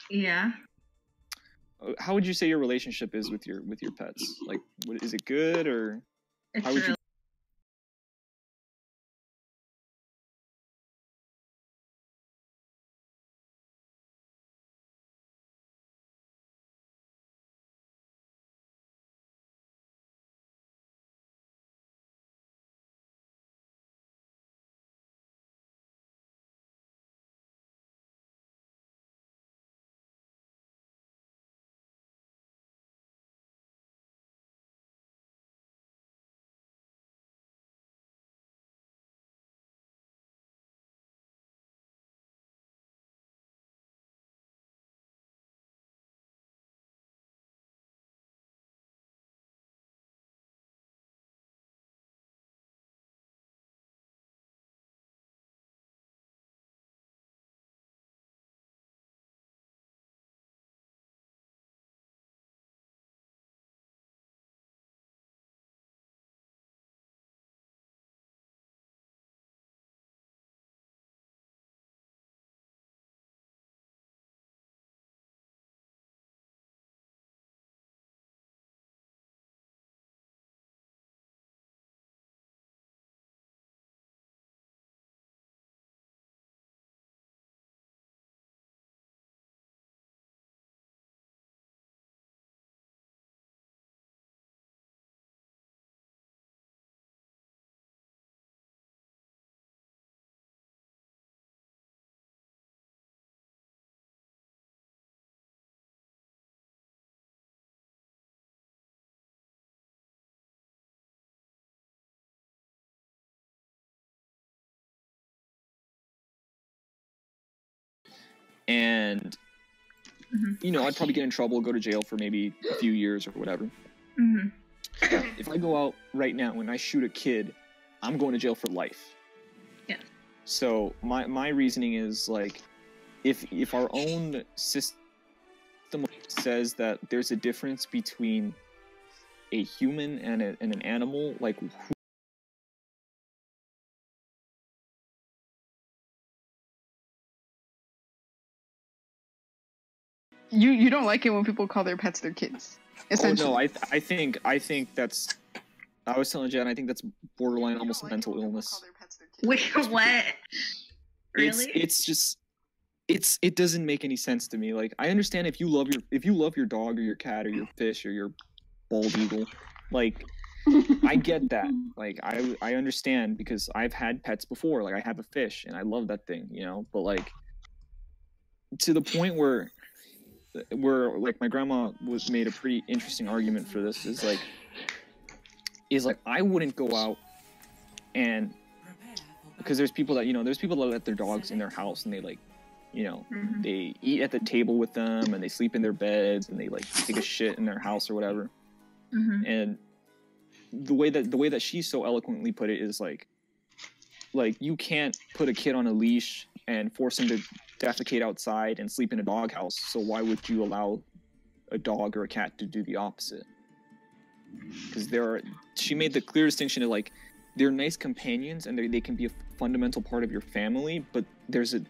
Yeah. How would you say your relationship is with your pets? Like, is it good, or It's how would you? And you know, I'd probably get in trouble, go to jail for maybe a few years or whatever. If I go out right now and I shoot a kid, I'm going to jail for life. Yeah. So my reasoning is, like, if our own system says that there's a difference between a human and an animal, like, You don't like it when people call their pets their kids. Oh no, I think that's. I was telling Jen, I think that's borderline almost mental illness. Wait, what? Really? It's just it doesn't make any sense to me. Like, I understand if you love your dog or your cat or your fish or your bald eagle, like, I get that. Like, I understand, because I've had pets before. Like, I have a fish and I love that thing, you know. But, like, to the point where like, my grandma made a pretty interesting argument for this, is like I wouldn't go out, and because there's people that let their dogs in their house, and they, like, you know, they eat at the table with them, and they sleep in their beds, and they, like, take a shit in their house or whatever. And the way that she so eloquently put it is like you can't put a kid on a leash and force him to defecate outside and sleep in a doghouse. So why would you allow a dog or a cat to do the opposite? Because she made the clear distinction of, like, they're nice companions and they can be a fundamental part of your family, but there's a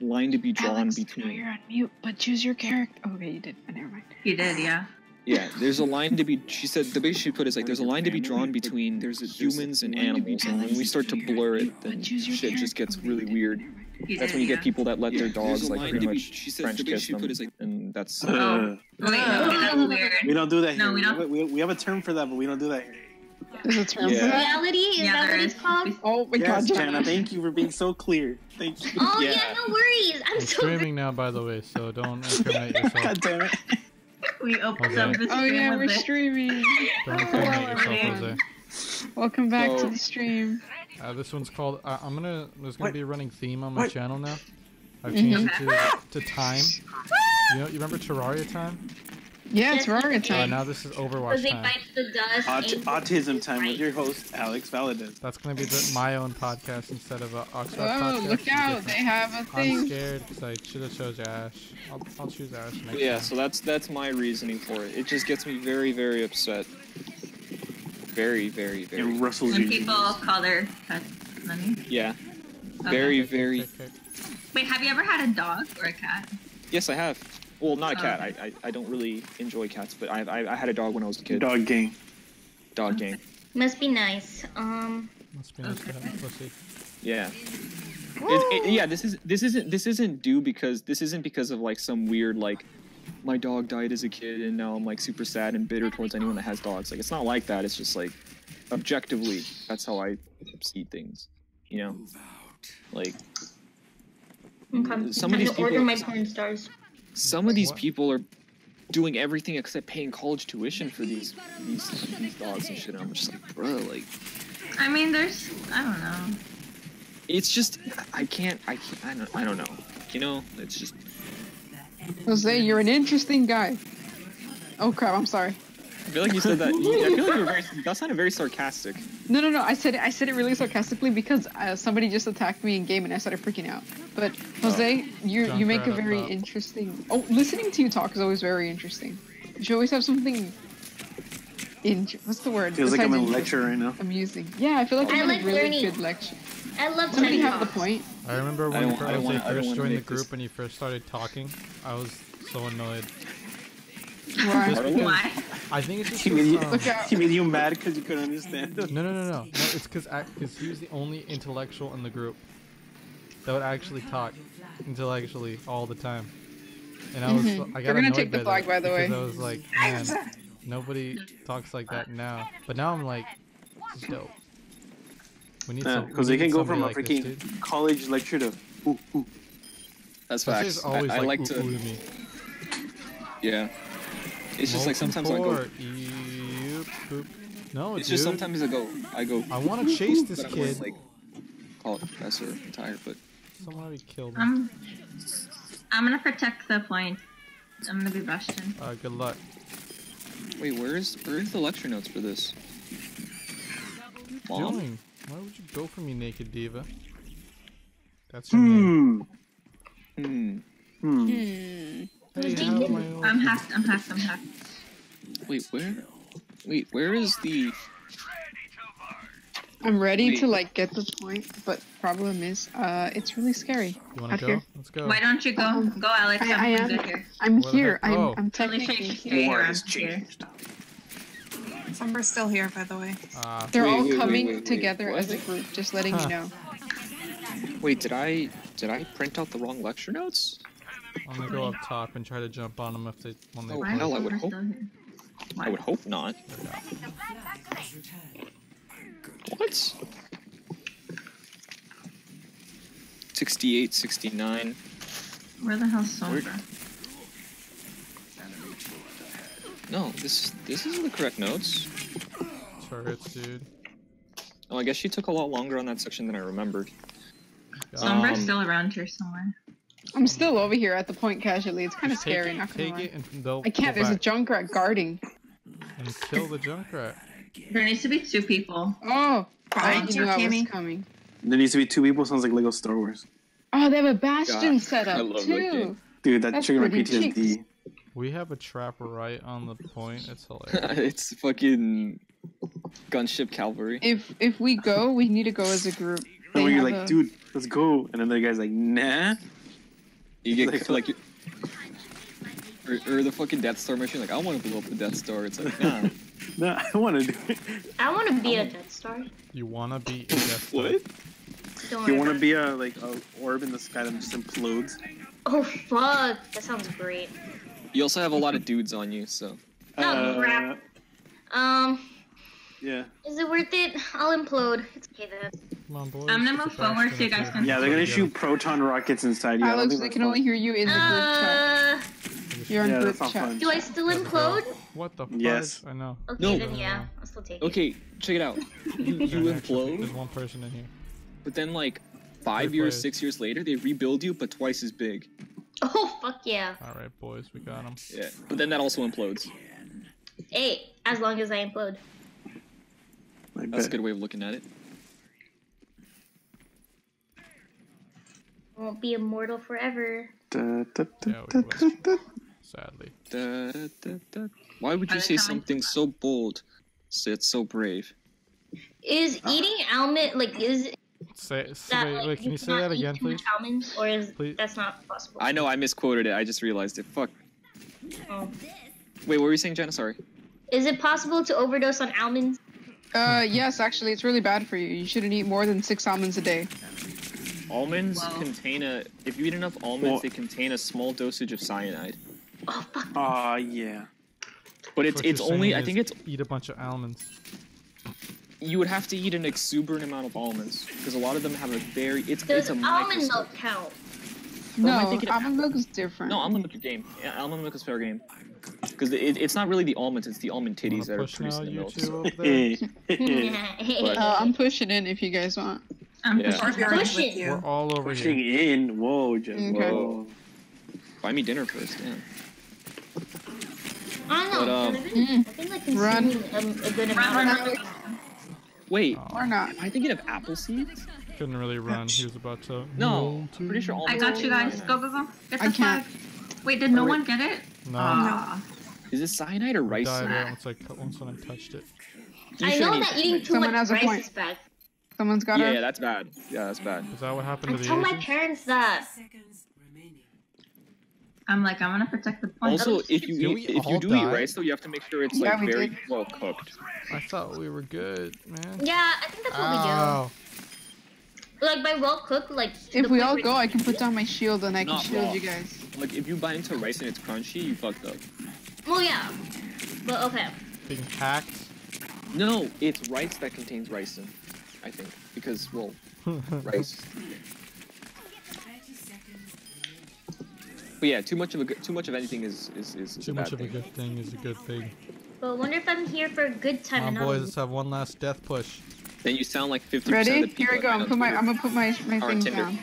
line to be drawn Alex, between. No, you're on mute, but choose your character. Oh, okay, you did. Oh, never mind. You did, yeah. Yeah, there's a line to be. She said the way she put it is, like, there's a line to be drawn between humans and animals, and when we start to blur it, then shit just gets really weird. That's when you get people that let their dogs, like, pretty much French kiss them, and that's. Oh, wait, no, that's weird. We don't do that here. No, we don't. We have a term for that, but we don't do that here. There's a term for that? Reality? Is that what it's called? Oh my god, Jana, thank you for being so clear. Thank you. Oh yeah, no worries. I'm so streaming now, by the way, so don't incriminate yourself. God damn it. We opened up the stream. Oh yeah, we're with it. streaming. Don't incriminate yourself, Jose. Welcome back to the stream. This one's called. There's gonna be a running theme on my channel now. I've changed it to time. You remember Terraria time? Yeah, it's Terraria time. Now this is Overwatch time. bites the dust. Autism time with your host Alex Valadez. That's gonna be my own podcast instead of a Oxford podcast. Oh, look out! They have a thing. I'm scared because I should have chose Ash. I'll choose Ash next time. So that's my reasoning for it. It just gets me very, very upset. Very, very, very. And Russell When people call their pets money. Yeah. Okay. Very, very. Wait, have you ever had a dog or a cat? Yes, I have. Well, not a cat. I don't really enjoy cats, but I had a dog when I was a kid. Dog gang. Dog gang. Must be nice. Must be nice to have a pussy. Yeah. Yeah. This isn't because of like some weird like my dog died as a kid and now I'm like super sad and bitter towards anyone that has dogs. Like it's not like that. It's just like objectively that's how I see things. You know. Like. Okay. Some of these people. Order my porn stars. Some of these people are doing everything except paying college tuition for these dogs and shit. And I'm just like, bro, like. I mean, I don't know. It's just, I don't know. You know, it's just. Jose, you're an interesting guy. Oh crap! I'm sorry. I feel like you said that. I feel like that sounded very sarcastic. No. I said it really sarcastically because somebody just attacked me in game and I started freaking out. But Jose, you make a very interesting. Oh, listening to you talk is always very interesting. You always have something. What's the word? Feels like I'm in a lecture right now. Amusing. Yeah, I feel like I'm in a really learning. good lecture. I love Somebody learning. have the point. I remember when you first joined the make this- group and you first started talking. I was so annoyed. Why? Just because Why? I think it's just He made you, Look out. he made you mad because you couldn't understand him. No. It's because he was the only intellectual in the group that would actually talk intellectually all the time. And I was, I got They're gonna annoyed take the by flag, that by the way. because I was like, man, nobody talks like that now. But now I'm like, this is dope. We need some. Because we they can need go from a somebody like this, freaking dude. college lecture to ooh. That's This facts. is always I like ooh, to. ooh to me. Yeah. It's just like sometimes I go. No, It's dude. just sometimes I go. I want to chase this but I'm always, kid. like, call it professor. I'm tired, but. Somebody killed him. I'm gonna protect the point. I'm gonna be Bastion. Good luck. Wait, where's the lecture notes for this? Mom? Doing? Why would you go for me, naked diva? That's your name. Hey, how's my old- I'm hacked. Wait, where is the? I'm ready Wait. to like get the point, but problem is, it's really scary. You wanna out go? here. Let's go. Why don't you go? Go, Alex. I I'm am. good here. I'm Where the here. heck- oh. I'm Felicia, technically you here. stay War here. has I'm here. changed. Summer's still here, by the way. They're all Wait, coming wait, together what? as a group. Just letting you know. Wait, did I print out the wrong lecture notes? I'm gonna go up top and try to jump on them when they Oh, Why hell, is I would Silver hope- still here? I would hope not. What? 68, 69. Where the hell's Where- Silver? No, this isn't the correct notes. turrets, dude. Oh, I guess she took a lot longer on that section than I remembered. Silver's still around here somewhere. I'm still over here at the point casually. It's kind of Just take scary. it, Not gonna take lie. it, and they'll I can't. go There's a back Junkrat guarding. and kill the Junkrat. There needs to be 2 people. Oh, I Behind you, knew I was Kimmy. coming. There needs to be 2 people. Sounds like Lego Star Wars. Oh, they have a bastion God, set I up love that too. game. Dude, that That's triggered my pretty PTSD. cheeks. We have a trap right on the point. It's hilarious. It's fucking gunship cavalry. If we go, we need to go as a group. And They when you're have like, a- dude, let's go. And then the guy's like, nah. You get Like- like, or the fucking Death Star mission. Like, I want to blow up the Death Star. It's like, nah. Nah, I want to do it. I want to be a Death Star. You wanna be a Death Star. What? Don't You worry want to about be a orb in the sky that just implodes? it. Oh fuck, that sounds great. You also have a lot of dudes on you, so. Oh crap. Yeah. Is it worth it? I'll implode. It's okay then. Come on, boys. I'm gonna It's a move forward so you guys bastion. can- Yeah, they're gonna shoot proton rockets inside you. I don't Alex, think they that's can only fun. hear you in the group chat. You're in Yeah, group that's not chat. fun. Do I still implode? What the fuck? Yes. I know. Okay, No. then yeah, I'll still take it. Okay, check it out. You There's implode, one person in here. but then like 5 Good years, play. 6 years later, they rebuild you, but twice as big. Oh fuck yeah. All right, boys, we got him. Yeah, but then that also implodes. Hey, as long as I implode. I That's a bet. good way of looking at it. I won't be immortal forever. Da, da, da, Yeah, we da, da, da. Sadly. Da, da, da, da. Why would Are you they say coming? something so bold? It's so brave. Is eating almond like is Say, that wait, like wait, can you say cannot that eat again, too much please? almonds, or is Please. that's not possible? I know I misquoted it. I just realized it. Fuck. Oh. Wait, what were you saying, Jenna? Sorry. Is it possible to overdose on almonds? Yes, actually, it's really bad for you. You shouldn't eat more than 6 almonds a day. Almonds Wow. contain if you eat enough almonds, they contain a small dosage of cyanide. Oh fuck. Aw, yeah. But What it's you're only, saying I is think it's, eat a bunch of almonds. you would have to eat an exuberant amount of almonds because a lot of them have a very, it's Does a almond microscope. milk count? Or am I No, thinking of almond milk is different. No, almond milk is game. Yeah, almond milk is fair game. Because it's not really the almonds, it's the almond You titties wanna that are push now, producing the you milk. two So. over there? I'm pushing in if you guys want. I'm Yeah. pushing. We're Push with it. you. We're all over Pushing here. in. Whoa, Jess. Okay. Whoa. Buy me dinner first, yeah. I don't know. But, I think like Run. consuming a good Run, amount. run, of run. Wait, Or not. am I thinking of apple seeds? Couldn't really run. He was about to. No, I'm pretty sure I almonds. got you guys. Go, go, go. Get the I can't. flag. Wait, did no Wait. one get it? No. Aw. Is it cyanide or rice? Died seed? right once when I touched it. You I shouldn't know eat that eating too Someone much has a rice point. is bad. Someone's got Yeah, her. that's bad. Yeah, that's bad. Is that what happened I to the tell my Asians? parents that. I'm like, I'm gonna protect the point. Also, if you Did we eat, if you all do eat die? rice, though, you have to make sure it's Yeah, like we very did. well cooked. I thought we were good, man. Yeah, I think that's what Ow. we do. Like by well cooked, like. If the we all flavor- go, I can put down my shield and I can Not shield raw. you guys. Like if you bite into rice and it's crunchy, you fucked up. Well, yeah. But okay. Being hacked. No, it's rice that contains ricin, I think, because well, rice. But yeah, too much of anything is Too a much bad of a thing. good thing is a good thing. But I wonder if I'm here for a good time Come and on, not boys, a- let's have one last death push. Then you sound like 50% Ready? of the people Here we go. that I'm gonna put my are on things Tinder. down.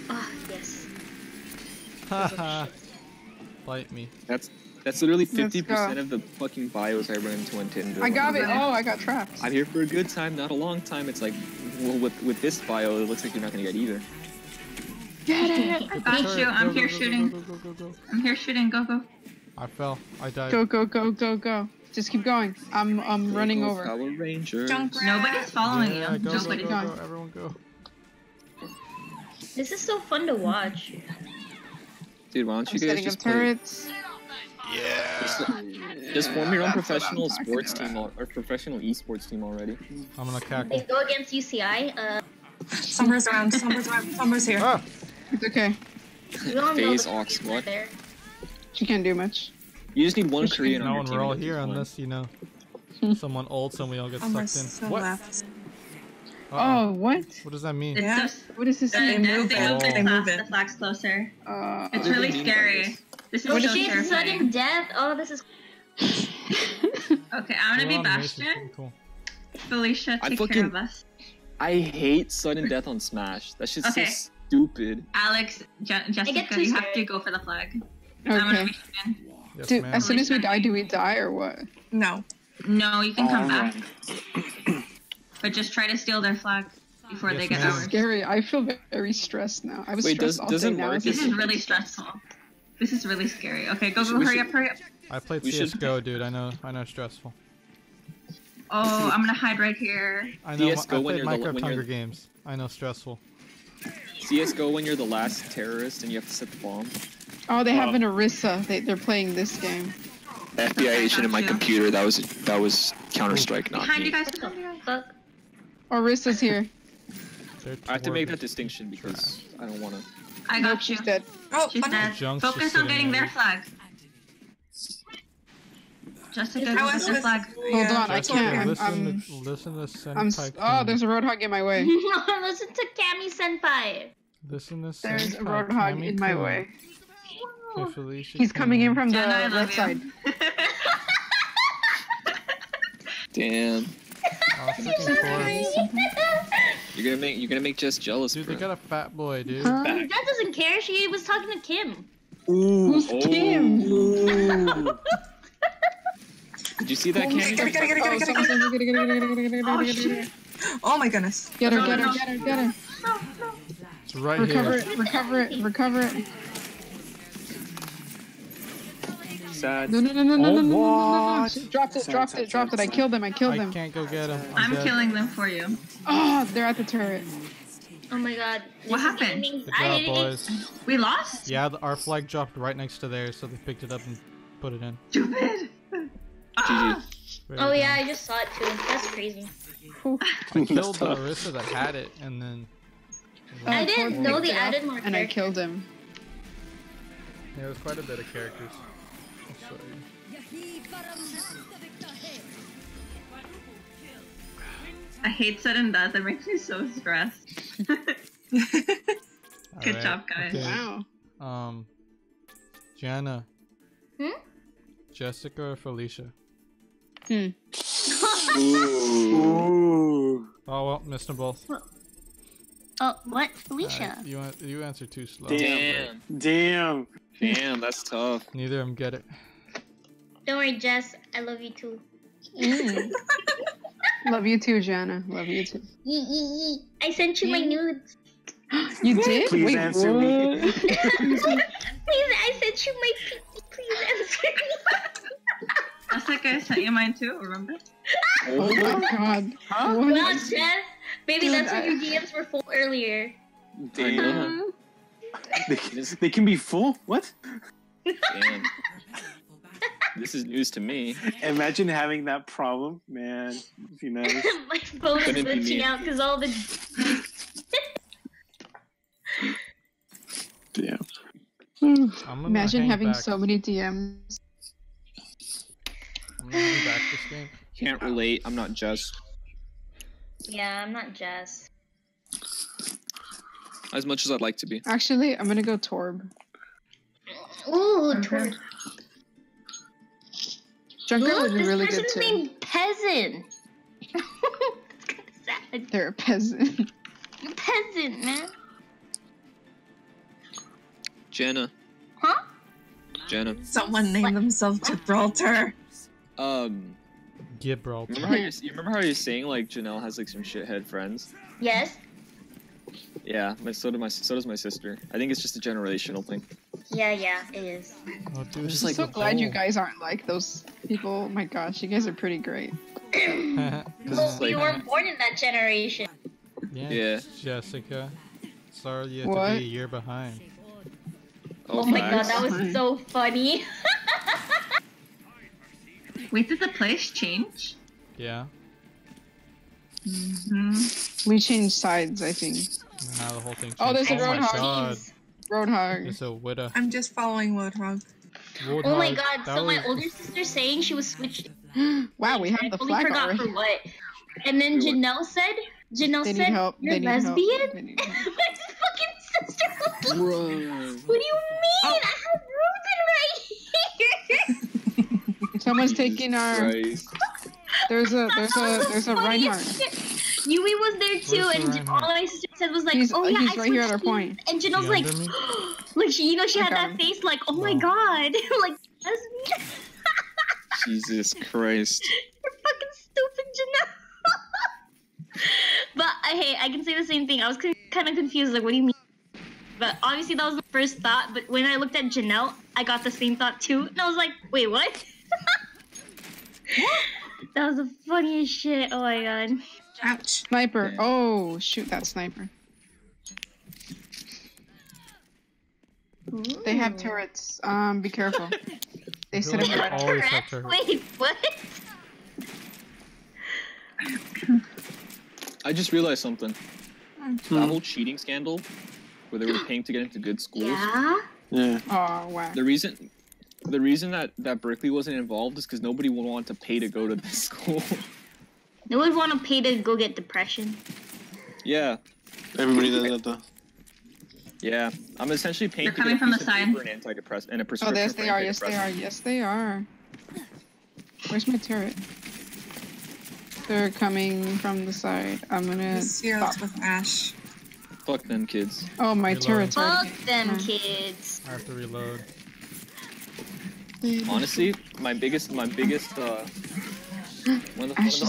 Ah, yes. Haha. Fight me. That's literally Let's 50% go. of the fucking bios I run into on Tinder. I got it. Okay. Oh, I got trapped. I'm here for a good time, not a long time. It's like, well, with this bio, it looks like you're not gonna get either. Get it! I got you. I'm here shooting. Go, go, go, go. I'm here shooting. Go, go. I fell. I died. Go, go, go, go, go. Just keep going. I'm running Go over. Power Rangers. Jump grab. Nobody's following Yeah, you. go, go, Nobody's go, going. go, everyone go. This is so fun to watch. Dude, why don't I'm you guys setting up just play? turrets. Just form your own That's what I'm professional talking sports about. team or professional esports team already. I'm gonna They cackle. go against UCI. Summer's around. Summer's around. Summer's here. Ah! It's okay. We all know Phase the aux teams what? are there. She can't do much. You just need one Which Korean No, on your and team. we're all and here it's fine. unless, you know, someone ults and we all get Summer's sucked in. still What? left. Oh, what? What does that mean? It's Yeah. just, What is this? they move moved it. the They move class. it. The flag's closer. It's What do really they mean by scary. this? This is Oh so shit, sudden terrifying. death. Oh, this is. Okay, I'm gonna We're be on Mason's Bastion. pretty cool. Felicia, I take care fucking- of us. I hate sudden death on Smash. That shit's Okay. so stupid. Alex, Jessica, too you have scared. to go for the flag. I'm gonna Okay. be shooting. Yes, Dude, ma'am. as soon as we die, do we die or what? No. No, you can come back, Alright. but just try to steal their flag before Yes, they get ma'am. ours. Scary. I feel very stressed now. I was Wait, stressed all day doesn't now. Marcus- This is really stressful. This is really scary. Okay, go, We hurry up, hurry up. I played We should- CSGO, dude. I know stressful. Oh, I'm gonna hide right here. I know. CS:GO I when played you're the- Minecraft when you're Hunger the- Games. I know stressful. CS:GO when you're the last terrorist and you have to set the bomb. Oh, they have an Orisa. They're playing this game. FBI agent in my Gotcha. computer. That was Counter Strike, not Behind me. you guys. What the fuck? Orisa's here. They're I have to make that twerking. distinction because I don't want to. I Nope, got you. she's dead. Oh, She's but dead. Junk's Focus just on sitting getting there. their flag. Jessica, How go is get their this- flag. Hold on, I Jessica, can't. listen to I'm. Senpai. Oh, there's a roadhog in my way. Listen to Cami Senpai. Listen to There's a Senpai roadhog Kami in my Kun. way. Okay, Felicia He's coming in Kun. from the Jenna, I love left you. side. Damn, Oh, freaking Torb. you're gonna make Jess jealous, Dude, they bro. got a fat boy, dude. Huh? That doesn't care. She was talking to Kim. Ooh. Who's Kim? Ooh. Did you see that, Get Candy? it, get it, get it, get it, get it, get it. Oh Get shit. Oh my goodness. her, No, get her, no. get her, get her. It's right Recover here. it, recover it, recover it. Sad. No, no, no, no, no, no, no, no, no, no. Overwatch. Dropped it, dropped it, dropped it. I killed them, I killed I them. can't go get him. I'm dead. killing them for you. Oh, they're at the turret. Oh my god. What This is happened? giving me Good job, anxiety. boys. We lost? Yeah, our flag dropped right next to theirs, so they picked it up and put it in. Stupid. Ah. Very Oh yeah, dumb. I just saw it too. That's crazy. I killed the Orisa that had it, and then. I didn't know they picked it up, added more and I characters. killed him. Yeah, there was quite a bit of characters. I'll show you. I hate sudden death. It makes me so stressed. Good Alright, job, guys. okay. Wow. Jana. Hmm? Jessica or Felicia? Ooh. Oh well, missed them both. Oh, what? Felicia. You answer too slow. Damn. Damn. Damn, that's tough. Neither of them get it. Don't worry, Jess. I love you too. Love you too, Jana. Love you too. Yee, yee, yee. I sent you my nudes. You did? Please Wait, answer what? me. Please, I sent you my pee. Please answer me. That's like I sent you mine too, remember? Oh my god. What? Well, Jess, baby, Dude, that's when your DMs were full earlier. Damn. They can be full? What? Damn. This is news to me. Imagine having that problem, man. You know. My phone is Couldn't be glitching me. out because all the. Damn. I'm gonna Imagine hang having back. so many DMs. I'm gonna hang back this game. Can't relate. I'm not Jess. Yeah, I'm not Jess. As much as I'd like to be. Actually, I'm gonna go Torb. Ooh, Okay. Tor- Junker Look, would be this really good person's too. named Peasant. That's kind of sad. They're a peasant. You peasant, man. Jenna. Huh? Jenna. Someone named themselves Gibraltar. Gibraltar. You remember how you're saying like Janelle has like some shithead friends? Yes. Yeah, so does my sister. I think it's just a generational thing. Yeah, it is. Oh, dude, Just this I'm like so is glad you cool. guys aren't like those people. Oh my gosh, you guys are pretty great. Well, is we like- weren't born in that generation. Yeah. Jessica. Sorry you have to What? be a year behind. Oh my god, facts. that was so funny. Wait, did the place change? Yeah. Mm-hmm. We changed sides, I think. Now the whole thing. Oh, there's a changed. Oh my Roadhog. god. Roadhog. It's a widow. I'm just following Woodrock. Oh my god, so my older sister saying she was switched. Wow, we I have the totally flag forgot already. for what. And then Janelle said, They need help. you're They need help. lesbian? They need help. My fucking sister was like, Bro. what do you mean? I have Ruben right here. Someone's taking our. Christ. There's a Funniest Reinhardt. shit. Yui was there too, Where's the and Reinhardt? all my sister said was like, He's- "Oh yeah, he's I right here at switched our point. teams." And Janelle's He like, under me? like she I had got that him. face, like, "Oh my Oh. god," like lesbian. Jesus Christ. You're fucking stupid, Janelle. But hey, I can say the same thing. I was kind of confused, like, what do you mean? But obviously that was the first thought. But when I looked at Janelle, I got the same thought too, and I was like, wait, what? That was the funniest shit. Oh my god. Ouch. Sniper. Yeah. Oh, shoot that sniper. They have turrets. Be careful. They set Really? up right. Always have turrets. Wait, what? I just realized something. Hmm. That whole cheating scandal where they were paying to get into good schools. Yeah. Yeah. Oh wow. The reason that Berkeley wasn't involved is because nobody would want to pay to go to this school. No one want to pay to go get depression. Yeah. Everybody does that though. Yeah. I'm essentially paying They're to coming get a from piece the of side. paper and antidepressant and a Oh, prescription yes for they are. Yes they antidepressant. are. Yes they are. Where's my turret? They're coming from the side. I'm gonna. This year stop. it's with Ash. Fuck them kids. Oh, my Reloading. turret's Fuck already. them Huh. kids. I have to reload. Honestly, my biggest one of the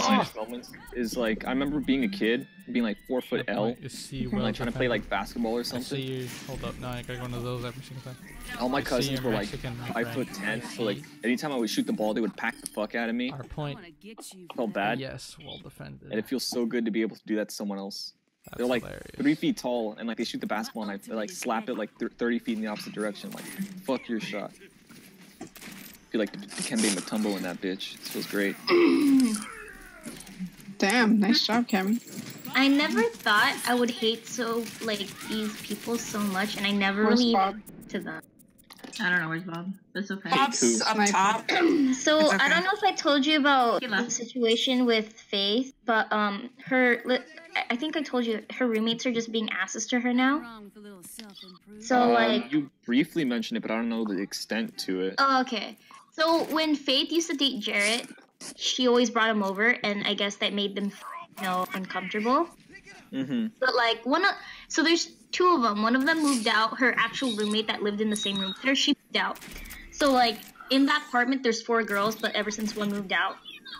finest moments is like I remember being a kid, being like 4 foot The L, point is C and well like trying to play defended. like basketball or I see something. you. Hold up. No, I gotta go one of those every single time. All my I see cousins you're were like Mexican, my 5 foot friend. 10, so like anytime I would shoot the ball, they would pack the fuck out of me. Our point. I felt bad, Yes, well defended. and it feels so good to be able to do that to someone else. They're like hilarious. 3 feet tall, and like they shoot the basketball, and I like slap it like 30 feet in the opposite direction. Like, fuck your shot. I feel like Dikembe Mutombo in that bitch. This feels great. Damn, nice job, Cami. I never thought I would hate these people so much, and I never Where's really Bob? to them. I don't know where's Bob. That's okay. Bob's up top. So It's I okay. don't know if I told you about He the left. situation with Faith, but I think I told you her roommates are just being asses to her now. So like, You briefly mentioned it, but I don't know the extent to it. oh, okay. So when Faith used to date Jarrett, she always brought him over, and I guess that made them, uncomfortable. Mm-hmm. But like so there's 2 of them. One of them moved out. Her actual roommate that lived in the same room with her, she moved out. So like in that apartment, there's 4 girls, but ever since one moved out,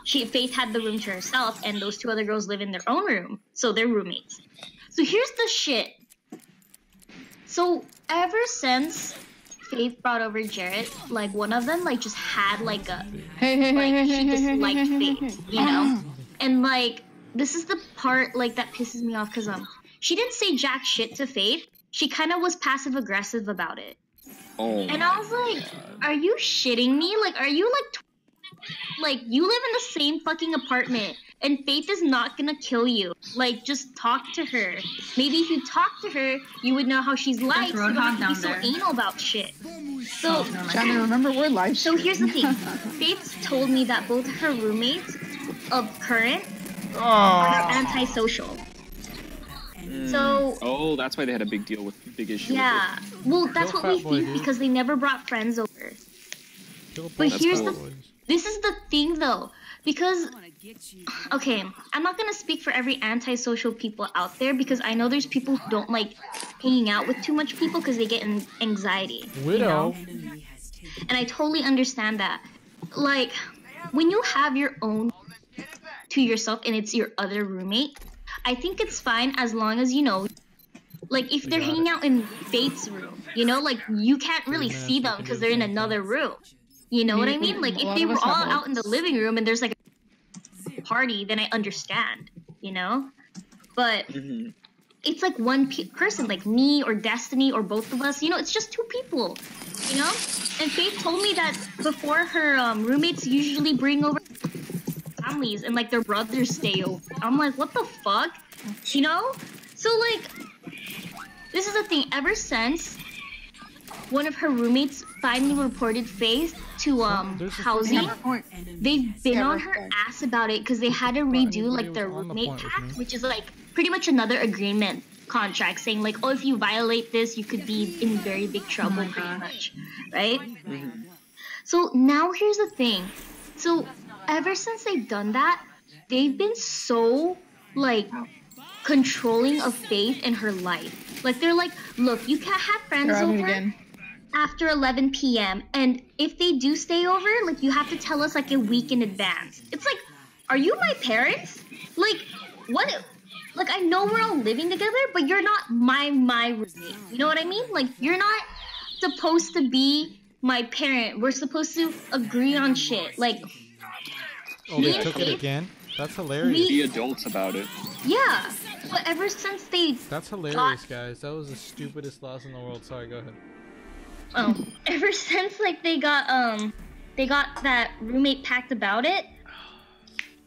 Faith had the room to herself, and those 2 other girls live in their own room, so they're roommates. So here's the shit. So ever since Faith brought over Jarrett, like one of them like just had like a like she just liked Faith, you know? And like this is the part like that pisses me off because she didn't say jack shit to Faith. She kind of was passive aggressive about it. Oh. And I was like, are you shitting me? Like, are you like you live in the same fucking apartment and Faith is not gonna kill you. Like, just talk to her. Maybe if you talk to her, you would know how she's like. So you don't have to be so anal about shit. So, Johnny, remember we're live. so here's the thing. Faith told me that both her roommates of current are antisocial. So Oh, that's why they had a big issue. yeah, well that's Kill what we Fat Boy, think dude. because they never brought friends over. Kill But both here's Fat the- Boys. This is the thing though, because okay, I'm not gonna speak for every antisocial people out there because I know there's people who don't like hanging out with too much people because they get anxiety. Widow. You know? And I totally understand that. Like, when you have your own to yourself and it's your other roommate, I think it's fine as long as like if they're hanging out in Faith's room, like you can't really see them because they're in another room. You know what I mean? Like if they were all out in the living room and there's like a party, then I understand, But it's like one person, like me or Destiny or both of us, it's just 2 people, And Faith told me that before her roommates usually bring over families and like their brothers stay over. I'm like, what the fuck? So like, this is the thing. Ever since one of her roommates finally reported Faith to housing, they've been on her ass about it because they had to redo like their roommate pact, which is like pretty much another agreement contract saying like, oh, if you violate this, you could be in very big trouble, pretty much, right? So now here's the thing. So ever since they've done that, they've been so like controlling of Faith in her life. Like they're like, look, you can't have friends over after 11 p.m. and if they do stay over, like you have to tell us like a week in advance. It's like, are you my parents? Like, what? Like I know we're all living together, but you're not my roommate. You know what I mean? Like you're not supposed to be my parent. We're supposed to agree on shit. Like, Oh, they took it again? That's hilarious. Be adults about it. yeah. But ever since they That's hilarious, guys. That was the stupidest loss in the world. Sorry, go ahead. ever since like they got that roommate pact about it,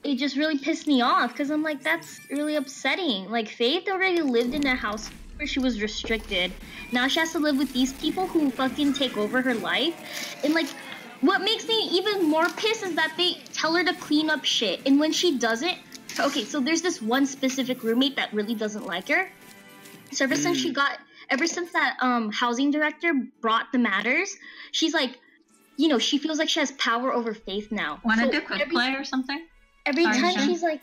it just really pissed me off because I'm like, that's really upsetting. Like Faith already lived in a house where she was restricted. Now she has to live with these people who fucking take over her life. And like, what makes me even more pissed is that they tell her to clean up shit, and when she doesn't, okay, so there's this one specific roommate that really doesn't like her. So ever since that housing director brought the matters, she's like, she feels like she has power over Faith now. Wanna So do quick play or something? Every Sorry, time Jen. she's like,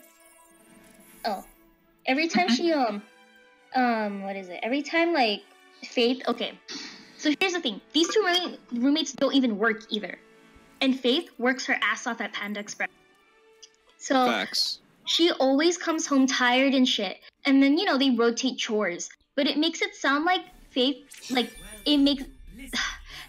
every time she every time like Faith, okay. So here's the thing: these 2 roommates don't even work either, and Faith works her ass off at Panda Express. So Facts. she always comes home tired and shit, and then they rotate chores. But it makes it sound like Faith, like it makes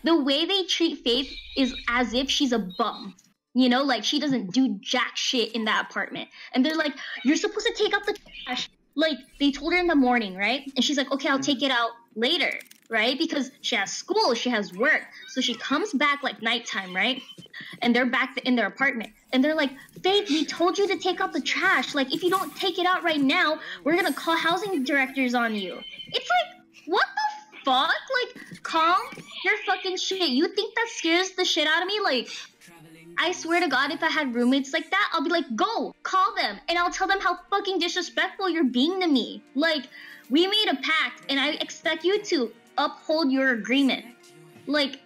the way they treat Faith is as if she's a bum. Like she doesn't do jack shit in that apartment. And they're like, you're supposed to take out the trash Like, they told her in the morning, right? And she's like, okay, I'll take it out later, right? Because she has school, she has work. So she comes back like nighttime, right? And they're back in their apartment. And they're like, Faith, we told you to take out the trash. Like, if you don't take it out right now, we're gonna call housing directors on you. It's like, what the fuck? Like, calm your fucking shit. You think that scares the shit out of me? Like, I swear to God, if I had roommates like that, I'll be like, go, call them. And I'll tell them how fucking disrespectful you're being to me. Like, we made a pact, and I expect you to uphold your agreement. Like,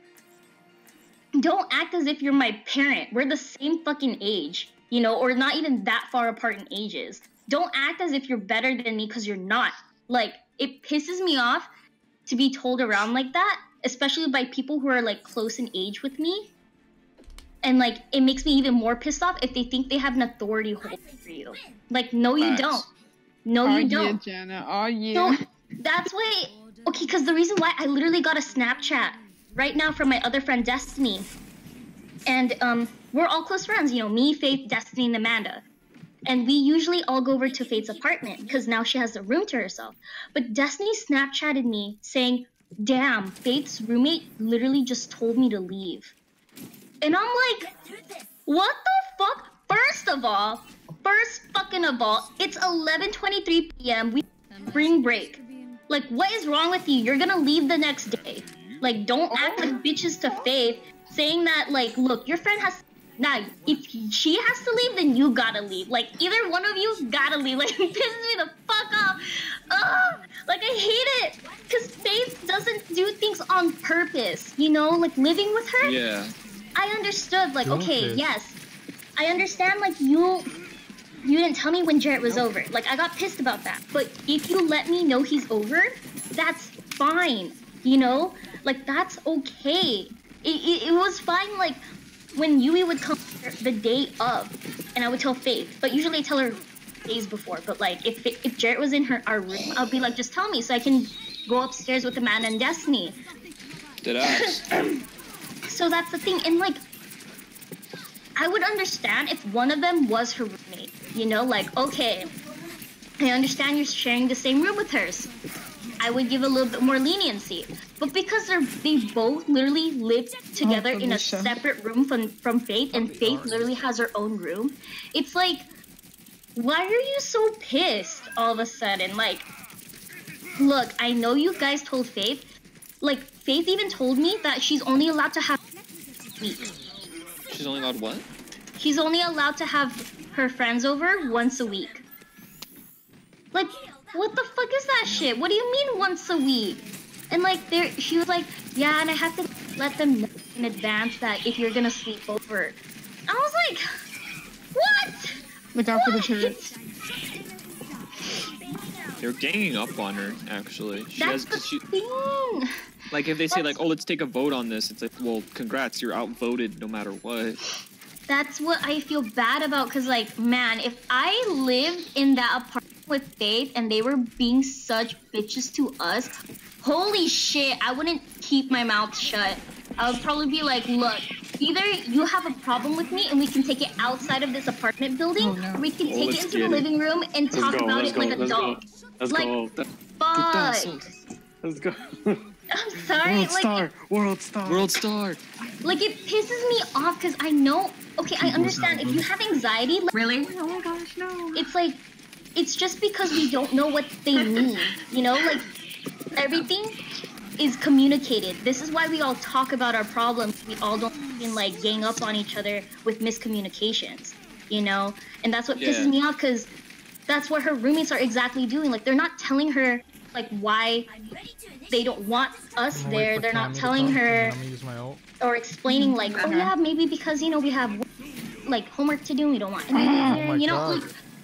don't act as if you're my parent. We're the same fucking age, you know, or not even that far apart in ages. Don't act as if you're better than me, because you're not. Like, it pisses me off to be told around like that, especially by people who are, like, close in age with me. And, like, it makes me even more pissed off if they think they have an authority hold for you. Like, no, you don't. No, you don't. Yeah, Jana. Oh, yeah. So, that's why... Okay, because the reason why I literally got a Snapchat right now from my other friend, Destiny. And, we're all close friends. You know, me, Faith, Destiny, and Amanda. And we usually all go over to Faith's apartment because now she has the room to herself. But Destiny Snapchatted me saying, damn, Faith's roommate literally just told me to leave. And I'm like, what the fuck? First of all, it's 11:23 p.m. We spring break. Like, what is wrong with you? You're gonna leave the next day. Like, don't act like bitches to Faith, saying that, like, look, your friend has... Nah, if she has to leave, then you gotta leave. Like, either one of you gotta leave. Like, it pisses me the fuck off. Ugh! Like, I hate it. Because Faith doesn't do things on purpose, you know? Like, living with her? Yeah. I understood, like, okay, yes. I understand, like, you didn't tell me when Jarrett was over. Like, I got pissed about that. But if you let me know he's over, that's fine, you know? Like, that's okay. It was fine, like, when Yui would come the day of, and I would tell Faith. But usually I tell her days before. But, like, if Jarrett was in our room, I'll be like, just tell me so I can go upstairs with Amanda and Destiny. Did I? So that's the thing, and, like, I would understand if one of them was her roommate, you know, like, okay, I understand you're sharing the same room with hers. I would give a little bit more leniency. But because they both literally live together in a separate room from Faith, and Faith literally has her own room, it's like, why are you so pissed all of a sudden? Like, look, I know you guys told Faith. Like, Faith even told me that she's only allowed to have a week. She's only allowed what? She's only allowed to have her friends over once a week. Like, what the fuck is that shit? What do you mean once a week? And, like, she was like, yeah, and I have to let them know in advance that if you're gonna sleep over. I was like, what? Look out for the turrets. They're ganging up on her, actually. That's the thing. Like, if they say, like, oh, let's take a vote on this, it's like, well, congrats, you're outvoted no matter what. That's what I feel bad about, because, like, man, if I lived in that apartment with Faith and they were being such bitches to us, holy shit, I wouldn't keep my mouth shut. I would probably be like, look, either you have a problem with me and we can take it outside of this apartment building, or we can take it into the living room and talk about it like adults. Let's go. Fuck. Let's go. I'm sorry. World star. Like, it pisses me off because I know. Okay, I understand if you have anxiety. Like, Really? Oh my gosh, no. It's like, it's just because we don't know what they mean. You know, like, everything is communicated. This is why we all talk about our problems. We all don't fucking, like, gang up on each other with miscommunications. You know, and that's what pisses me off, because that's what her roommates are exactly doing. Like, they're not telling her, like, why they don't want us there. They're not telling her or explaining, like, oh yeah, maybe because, you know, we have, like, homework to do and we don't want anything there. You know, like,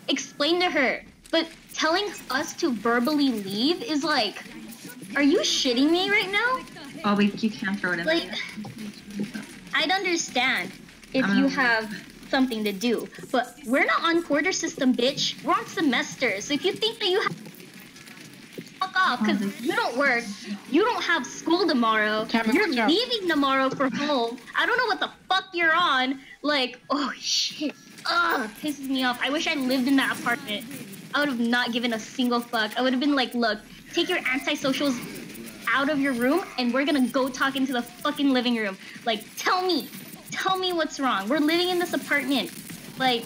explain to her. But telling us to verbally leave is like, are you shitting me right now? Oh, you can't throw it in like, there. I'd understand if you have something to do, but we're not on quarter system, bitch. We're on semester. So if you think that you have fuck off, because you don't work, you don't have school tomorrow, you're leaving tomorrow for home, I don't know what the fuck you're on. Like, oh shit, ugh, pisses me off. I wish I lived in that apartment. I would have not given a single fuck. I would have been like, look, take your antisocials out of your room and we're gonna go talk into the fucking living room. Like, tell me what's wrong. We're living in this apartment. Like,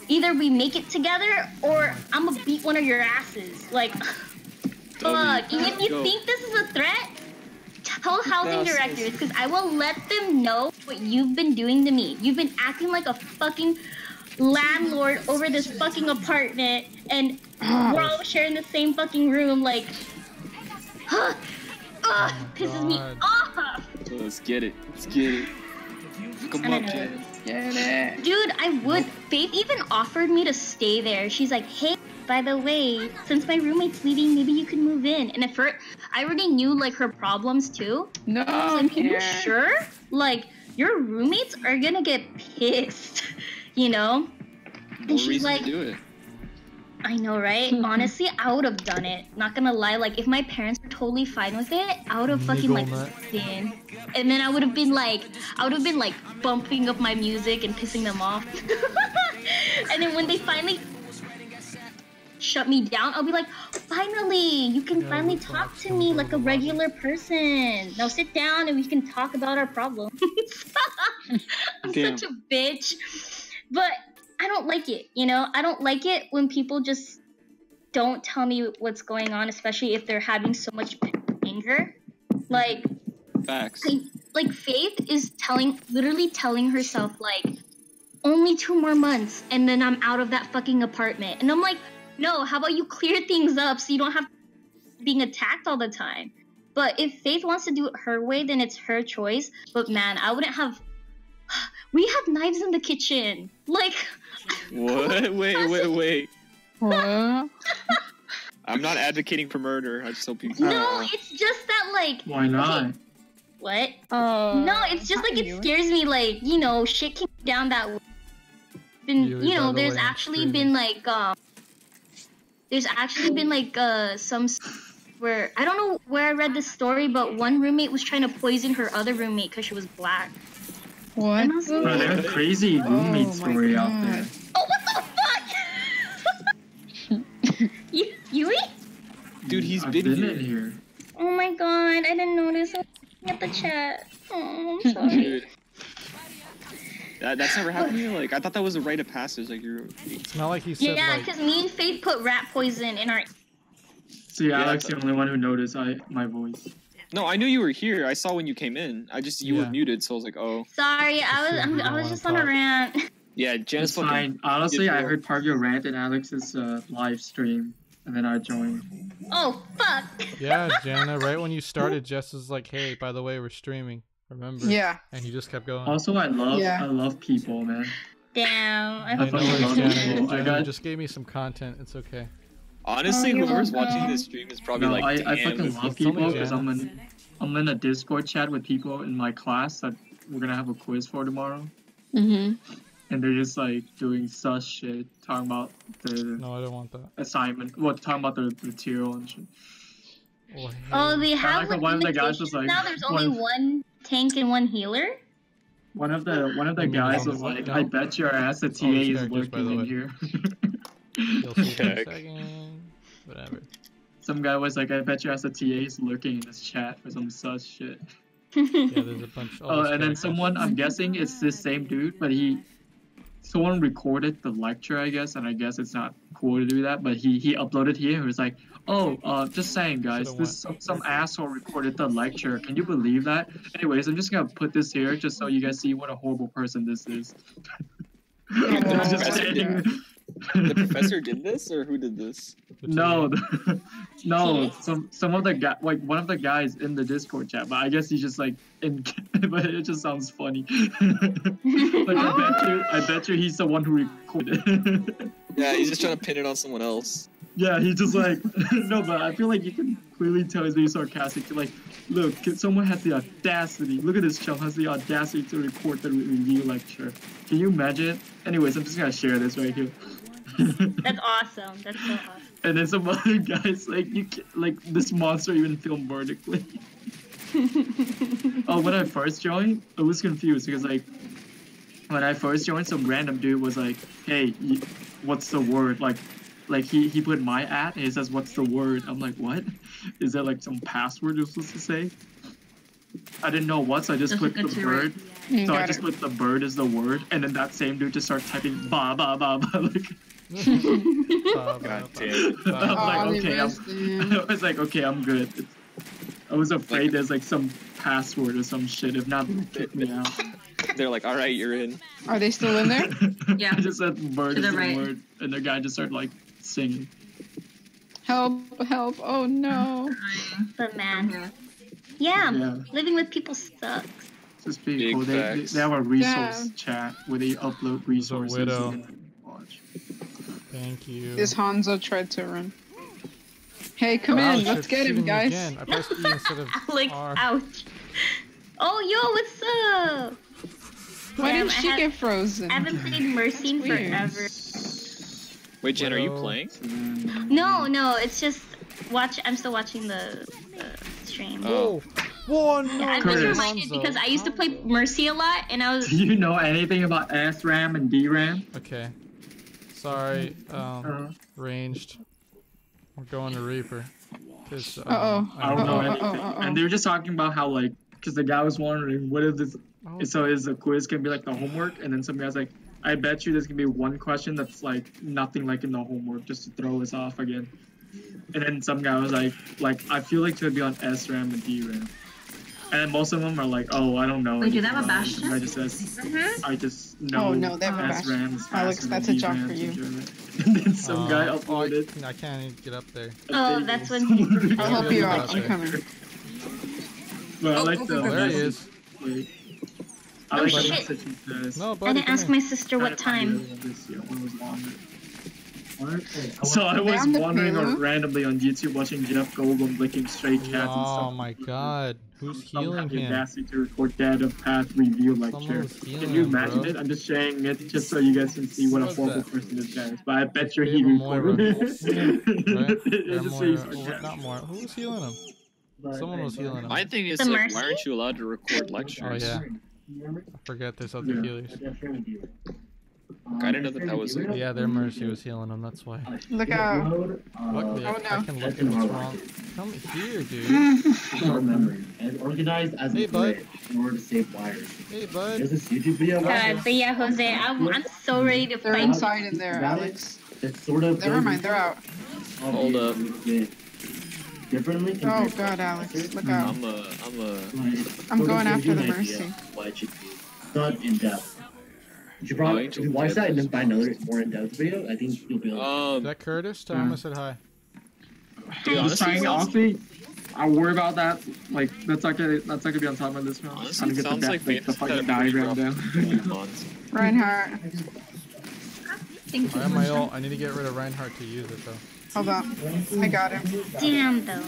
either we make it together or I'm gonna beat one of your asses. Like, fuck. And if you think this is a threat, tell housing directors, because I will let them know what you've been doing to me. You've been acting like a fucking landlord over this fucking apartment, and we're all sharing the same fucking room. Like, pisses me off. Let's get it. Let's get it. Come on, kid. Get it. Dude, I would. Faith even offered me to stay there. She's like, hey, by the way, since my roommate's leaving, maybe you can move in. And at first, I already knew like her problems too. No, I was like, are you sure? Like, your roommates are gonna get pissed, you know? And she's like, to do it. I know, right? Honestly, I would have done it. Not gonna lie, like if my parents were totally fine with it, I would have fucking like been. And then I would have been like bumping up my music and pissing them off. And then when they finally shut me down, I'll be like, finally, you can finally talk to me like a regular person. Now sit down and we can talk about our problems. I'm such a bitch. But I don't like it, you know? I don't like it when people just don't tell me what's going on, especially if they're having so much anger. Like, facts. Like Faith is literally telling herself, like, only 2 more months and then I'm out of that fucking apartment. And I'm like, no, how about you clear things up so you don't have being attacked all the time? But if Faith wants to do it her way, then it's her choice. But man, I wouldn't have... We have knives in the kitchen. Like... What? Wait. What? I'm not advocating for murder. I just hope you... No, it's just that, like... Why not? Okay, what? No, it's just like it scares me, like, you know, shit came down that way. You know, there's actually been like, some where, I don't know where I read this story, but one roommate was trying to poison her other roommate because she was black. What? Bro, there's a crazy roommate story out there. Oh, what the fuck? Yui? Dude, he's I've been in here. Oh my god, I didn't notice. I was looking at the chat. Oh, I'm sorry. Dude. That's never happened to you? Like, I thought that was a rite of passage. Like, you're... It's not like he said, Yeah, like... because me and Faith put rat poison in our... See, Alex, the only one who noticed my voice. No, I knew you were here. I saw when you came in. You were muted, so I was like, oh. Sorry, I was just on a rant. Yeah, Jen's It's fine. Honestly, I heard part of your rant in Alex's live stream, and then I joined. Oh, fuck. Yeah, Jana, right when you started, Jess was like, hey, by the way, we're streaming. Remember? Yeah. And you just kept going. Also, I love people, man. Damn. I know, Jana, you just gave me some content. It's okay. Honestly, whoever's watching this stream is probably like, I fucking love people because I'm in a Discord chat with people in my class that we're gonna have a quiz for tomorrow. Mm-hmm. And they're just like doing sus shit, talking about the No, I don't want that. assignment. Well, talking about the material and shit. Oh, they have like one of the guys was like, now there's only one tank and one healer? One of the guys was like, I bet your ass the TA is lurking in here. Whatever. Some guy was like, I bet your ass the TA is lurking in this chat for some sus shit. Yeah, there's a bunch. And then someone, I'm guessing it's this same dude, but someone recorded the lecture, I guess, and I guess it's not cool to do that, but he uploaded here and was like, oh, just saying, guys, some asshole recorded the lecture. Can you believe that? Anyways, I'm just gonna put this here just so you guys see what a horrible person this is. The professor did this, or who did this? No, some of the guy, like one of the guys in the Discord chat, but I guess he's just like but it just sounds funny. Like I bet you he's the one who recorded. Yeah, he's just trying to pin it on someone else. Yeah, he's just like no, but I feel like you can clearly tell he's being sarcastic. Like, look, someone has the audacity. Look at this chump has the audacity to record the review lecture. Can you imagine? Anyways, I'm just gonna share this right here. That's awesome. That's so awesome. And then some other guys like this monster even filmed vertically. Oh, when I first joined, I was confused because like when I first joined, some random dude was like, "Hey, what's the word? Like, like he put my at and he says, "What's the word?" I'm like, "What? Is that like some password you're supposed to say?" I didn't know what, so I just clicked the bird. You So I got just it. put the bird as the word, and then that same dude just started typing ba ba ba ba like. God damn. I'm Oh, like, they okay, missed you. I was like, okay, I'm good. I was afraid there's like some password or some shit. If not, they would kick me out. They're like, all right, you're in. Are they still in there? Yeah. I just said bird To is the the right. word, and the guy just started like singing. Help! Help! Oh no! But man, yeah, Yeah. living with people sucks. It's just pretty Big cool. They facts. have a resource Yeah. chat where they upload resources. widow. You can watch. Thank you. This Hanzo tried to run. Hey, come Ouch, in! Let's it get him, shooting me guys. Again. I pressed E instead of Like, R. ouch. Oh, yo, what's up? Why Damn, did she get frozen? I haven't played Mercy in Weird. forever. Wait, Jen, are you Widow. playing? No, it's just I'm still watching the stream. Oh. Whoa, no. I was Curtis. reminded because I used to play Mercy a lot, and I was Do you know anything about SRAM and DRAM? Okay. Sorry, ranged. We're going to Reaper. 'Cause, Uh-oh. I don't know Uh-oh, anything. uh-oh. And they were just talking about how like, because the guy was wondering what if this, Oh. so is the quiz gonna be like the homework? And then some guy's like, I bet you there's gonna be one question that's like nothing like in the homework, just to throw us off again. And then some guy was like I feel like it's gonna be on SRAM and DRAM. And then most of them are like, oh, I don't know. Wait, do they have a anything about it. Bastion? I just says, I just know. Oh, no, they have a SRAM is faster Alex, than that's a job DRAM for you. to do it. And then some guy uploaded. I can't even get up there. Oh, that's when I'll help you out. Okay. I'm coming. But I like Oh, the oh, There he message. is. Wait. I Oh, like the shit. message he says. No, I buddy. didn't ask my sister what time. So I was on the wandering payload? randomly on YouTube watching Jeff Goldblum licking stray cats and Oh stuff. my god. Who's Some healing have the him? audacity to record Dad of Path review lecture. Someone's healing Can you him, imagine bro. it? I'm just sharing it just so you guys can see what a What's horrible that? person this guy is. But I bet you he Dave Moira. recorded it. Right? It's just so Moira. he's Oh, sarcastic. not Moira. Who was healing him? Someone was healing him. My thing is, The like, Mercy? why aren't you allowed to record lectures? Oh, yeah. I forget there's other Yeah. healers. I didn't know that was it. Yeah, their Mercy was healing him, that's why. Look out. Luckily, Oh, I no. can look at what's wrong. Come here, dude. and organized as Hey, a bud. grid in order to save wires. Hey, bud. There's this YouTube video God, but yeah, Jose, I'm so ready to They're fight. inside in there, Alex. that sort of Never mind, they're out. Hold up. Differently Oh compared to god, Alex, look out. I'm like, I'm sort of going gives after you the an idea Mercy. of what it should be. It's not in depth. You should Oh, probably Angel if you watch Dead that and is- then find another more in depth video. I think you'll be able Is that Curtis? Tell him I said hi. Dude, I'm just honestly, trying, honestly, I worry about that. Like, that's not gonna be on top of this one. honestly, Trying to it get sounds like the Faith has had a fucking pretty diagram rough down. few months. Reinhardt. Thank I you. have my ult. I need to get rid of Reinhardt to use it, though. Hold on. I got him. Damn, though.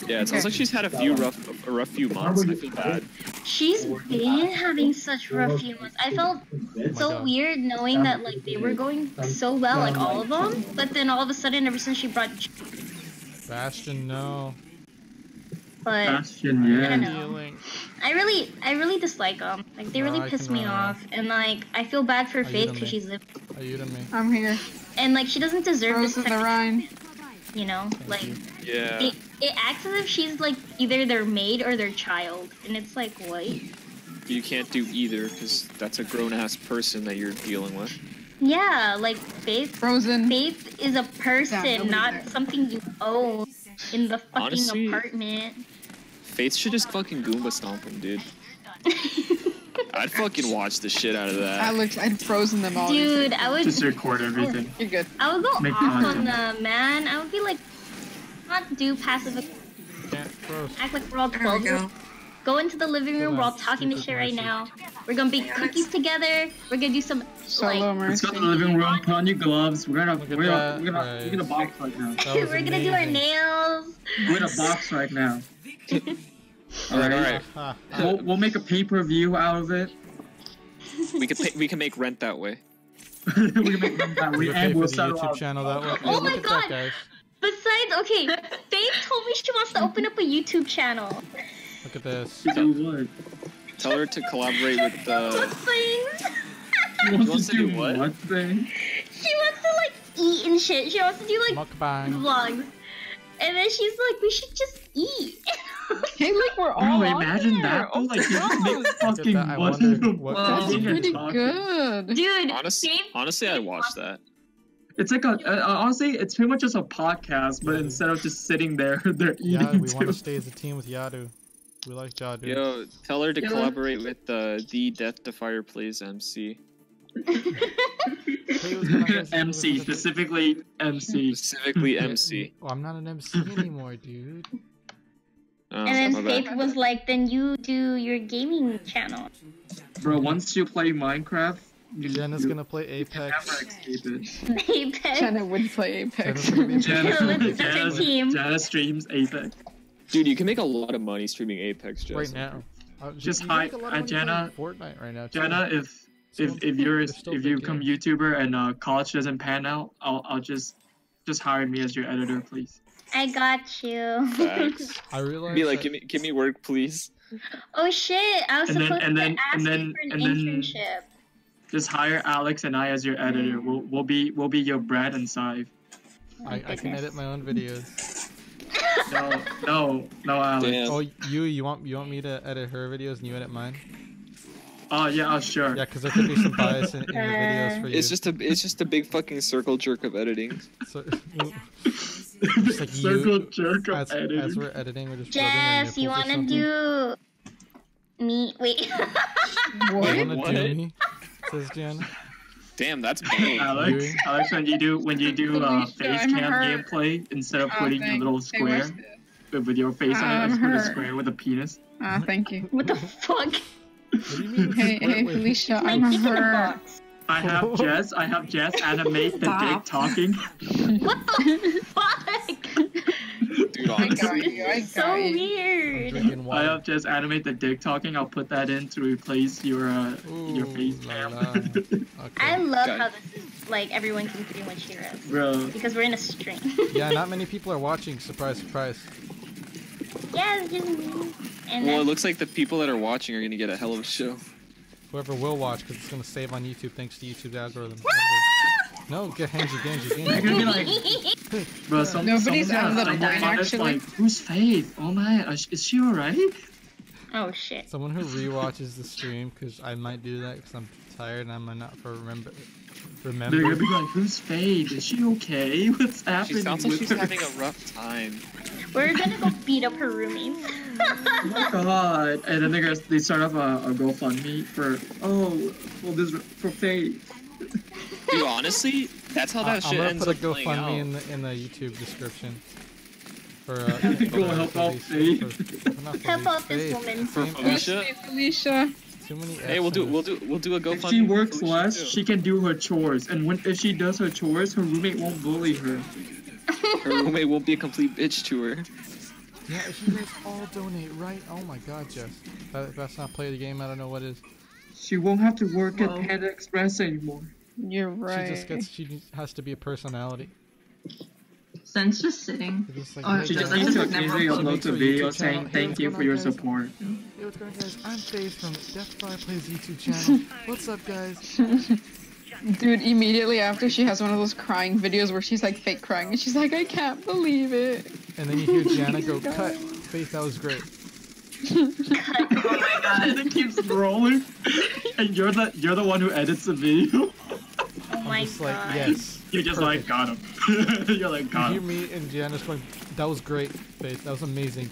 Yeah, it sounds like she's had a rough few months. I feel bad. She's been having such rough few months. I felt so God. weird knowing that like they were going so well, like all of them. But then all of a sudden, ever since she brought, Bastion, no. but Bastion, I yeah. don't know. Healing. I really dislike them. Like they No, really I piss can me run off, and like I feel bad for you Faith to because me? she's lived, Are you to me? I'm here. and like she doesn't deserve this. Frozen the Rhine. You know, like Yeah. it acts as if she's like either their maid or their child, and it's like what? You can't do either because that's a grown-ass person that you're dealing with. Yeah, like Faith. Frozen. Faith is a person, nobody's not there. something you own in the fucking Honestly, apartment. Faith should just fucking Goomba stomp him, dude. I'd fucking watch the shit out of that. Alex, I'd frozen them all. Dude, I would Just record everything. You're good. I would go Make off on content. them, man. I would be like, not do passive, Can't froze. act like we're all There 12. we go. Go into the living room, we're all talking this shit right now. We're gonna bake cookies together. We're gonna do some Solo like, Let's Mercy. go to the living room, put on your gloves. We're Look at that. in a box right now. That was we're gonna do our amazing. nails. We're in a box right now. Alright. Ha, ha. We'll make a pay-per-view out of it. We can make rent that way. We can make them that way, We'll pay and for we'll the settle YouTube out. channel that way. Oh Look my at God. that, guys. Besides, okay, Faith told me she wants to open up a YouTube channel. Look at this. To do what? Tell her to collaborate with What things? She wants to do what? What thing? She wants to like eat and shit. She wants to do like Mukbang. vlogs. And then she's like, we should just eat. Hey, look, we're all Bro, on imagine there. that. Oh though, like, you my just make God. fucking I money wonder from what That's eating and pretty talking. good. Dude, Honestly, I'd watch that. It's like honestly, it's pretty much just a podcast, but instead of just sitting there, they're eating Yeah, we too. want to stay as a team with Yadu. We like Yadu. Yo, tell her to Yeah. collaborate with the Death to Fire Plays MC. MC, specifically MC. Specifically MC. Oh, I'm not an MC anymore, dude. Oh, and my then bad. Faith was like, then you do your gaming channel. Bro, once you play Minecraft, Jenna's gonna play never Apex. escape it. Apex. Jenna would play Apex. Jenna's gonna be Jenna- Such a team. Jenna streams Apex. Dude, you can make a lot of money streaming Apex, Jess. right now. Just you hi- make a lot of money Jenna- playing Fortnite right now. Too. Jenna, if They're still you big become games. YouTuber and college doesn't pan out, I'll just hire me as your editor, please. I got you. Facts. I realized. Be like, that- give me work, please. Oh shit! I was And then- supposed and to then- ask and you then- for an and then- internship. Just hire Alex and I as your editor. We'll be your Brad and Sive. I can edit my own videos. No, Alex. Damn. Oh, you want me to edit her videos and you edit mine? Oh yeah, sure. Yeah, because there could be some bias in the videos for you. It's just a big fucking circle jerk of editing. So, just like Circle you, jerk of as editing. we're editing, we're just Jess, you want wanna do me? Wait. You What? wanna What? do me? Says Jen. Damn, that's bold. Alex, You- Alex, when you do Felicia, face I'm cam hurt. gameplay, instead of Oh, putting your thanks. little Hey, where's square with your face on it, I'm just put a hurt. square with a penis. Ah, thank you. What the fuck? What do you mean? Hey, Wait, wait. Felicia, My I'm dick in a hurt. box. I have Jess animate the dick Stop. talking. What the fuck? Dude, I got honestly. you. I got So you. I'm weird. drinking I water. have Jess animate the dick talking. I'll put that in to replace your face Ooh, la, cam. la. Okay. I love Got how it. this is like everyone can pretty much hear us Bro, because we're in a string. Yeah, not many people are watching. Surprise, surprise. Yeah, it's just me. And Well, it then looks like the people that are watching are gonna get a hell of a show. Whoever will watch, because it's gonna save on YouTube thanks to YouTube's algorithm. No, get Genji. I'm gonna be like, bro, Nobody's someone on the someone point, is actually. like, who's Faith? Oh my, is she alright? oh shit. Someone who rewatches the stream, because I might do that because I'm tired and I might not remember. They're gonna be like, who's Faith? Is she okay? What's happening? She sounds like with she's her? having a rough time. We're gonna go beat up her roommates. Oh my god! And then they start off a GoFundMe for for Faith. Dude, honestly, that's how that I'm shit gonna ends put a up playing GoFundMe out. in the YouTube description. For Go help out Faith. Help out this woman. For Felicia. Felicia. Felicia. Too many Hey, we'll do a GoFundMe. If she works for Felicia, less, too. she can do her chores, and if she does her chores, her roommate won't bully her. Her roommate won't be a complete bitch to her. Yeah, if you guys all donate, right? Oh my god, Jess. If that's not play the game, I don't know what is. She won't have to work Whoa. at Panda Express anymore. You're right. She has to be a personality. Sen's just sitting. It's just like, Oh, hey, She Yeah, just guys, needs to never occasionally upload upload to a a video YouTube channel. saying Hey, thank what's you going for on, your guys? support. Hey, what's going on, guys? I'm Faith from Deathfire Plays YouTube channel. What's up, guys? Dude, immediately after she has one of those crying videos where she's like fake crying and she's like, I can't believe it. And then you hear Jana go, cut. Faith, that was great. Oh my god. And it keeps rolling, and you're the one who edits the video. Oh my I'm just like, god. yes. You're just Perfect. like, got him. You're like, You got hear him. me and Jana's going, that was great, Faith. That was amazing.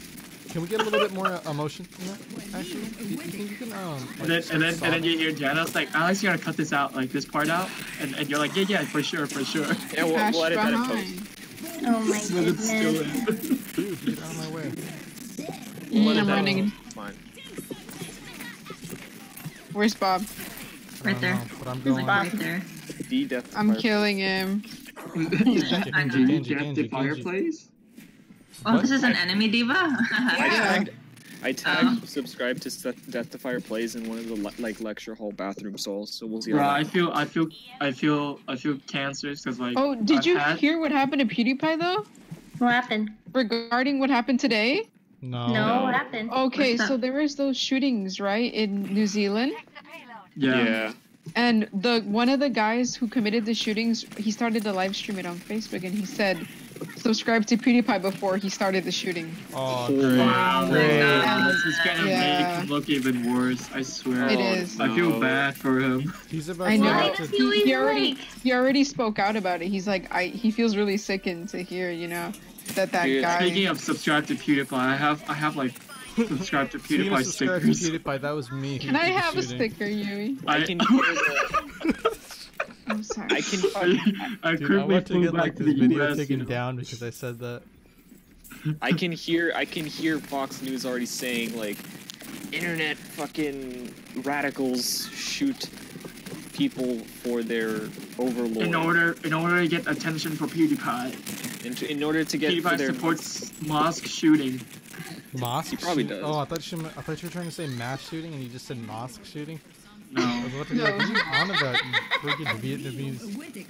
Can we get a little bit more emotion in that, actually? You think you can, like, And then you hear Jana's like, Alex, you gotta cut this out, like this part out, and you're like, yeah, for sure. Yeah, we'll Ash edit that in behind. post. Oh my But it's still goodness. in. Dude, get out of my way. I'm running. Fine. Where's Bob? I Right don't there. know, but I'm He's going. like right there. The Death I'm Fire. killing him. Genji. Fireplace? Oh, this is an enemy diva? I tagged subscribe to Death to Fire Plays in one of the like lecture hall bathroom stalls, so we'll see. Bro, how I that- feel cancerous because like. Oh, did I've you had- hear what happened to PewDiePie though? What happened? Regarding what happened today? No. No, what happened? Okay, What's so that? there was those shootings, right, in New Zealand? Yeah. Yeah. And one of the guys who committed the shootings, he started to live stream it on Facebook, and he said, subscribe to PewDiePie before he started the shooting. Oh, great. Wow, And- this is gonna make him look even worse. I swear. It is. I feel bad for him. He's about I to know. have to- He already spoke out about it. He's like, he feels really sickened to hear, you know, that guy. Speaking of subscribe to PewDiePie, I have like subscribe to Speaking of PewDiePie subscribe to stickers. PewDiePie, that was me. who Can I did the have a shooting. sticker, Yui? I can hear the, I'm sorry. I can I Dude, I quickly want to flew get back like to this the video US, taken you know? down because I said that. I can hear Fox News already saying like internet fucking radicals shoot people for their overlord. In order to get attention for PewDiePie. In order to get for PewDiePie their supports mosque shooting. Mosque? He probably shoot- does. Oh, I thought you were trying to say mass shooting and you just said mosque shooting. No. I was about to be like, what are you on about, you freaking Vietnamese?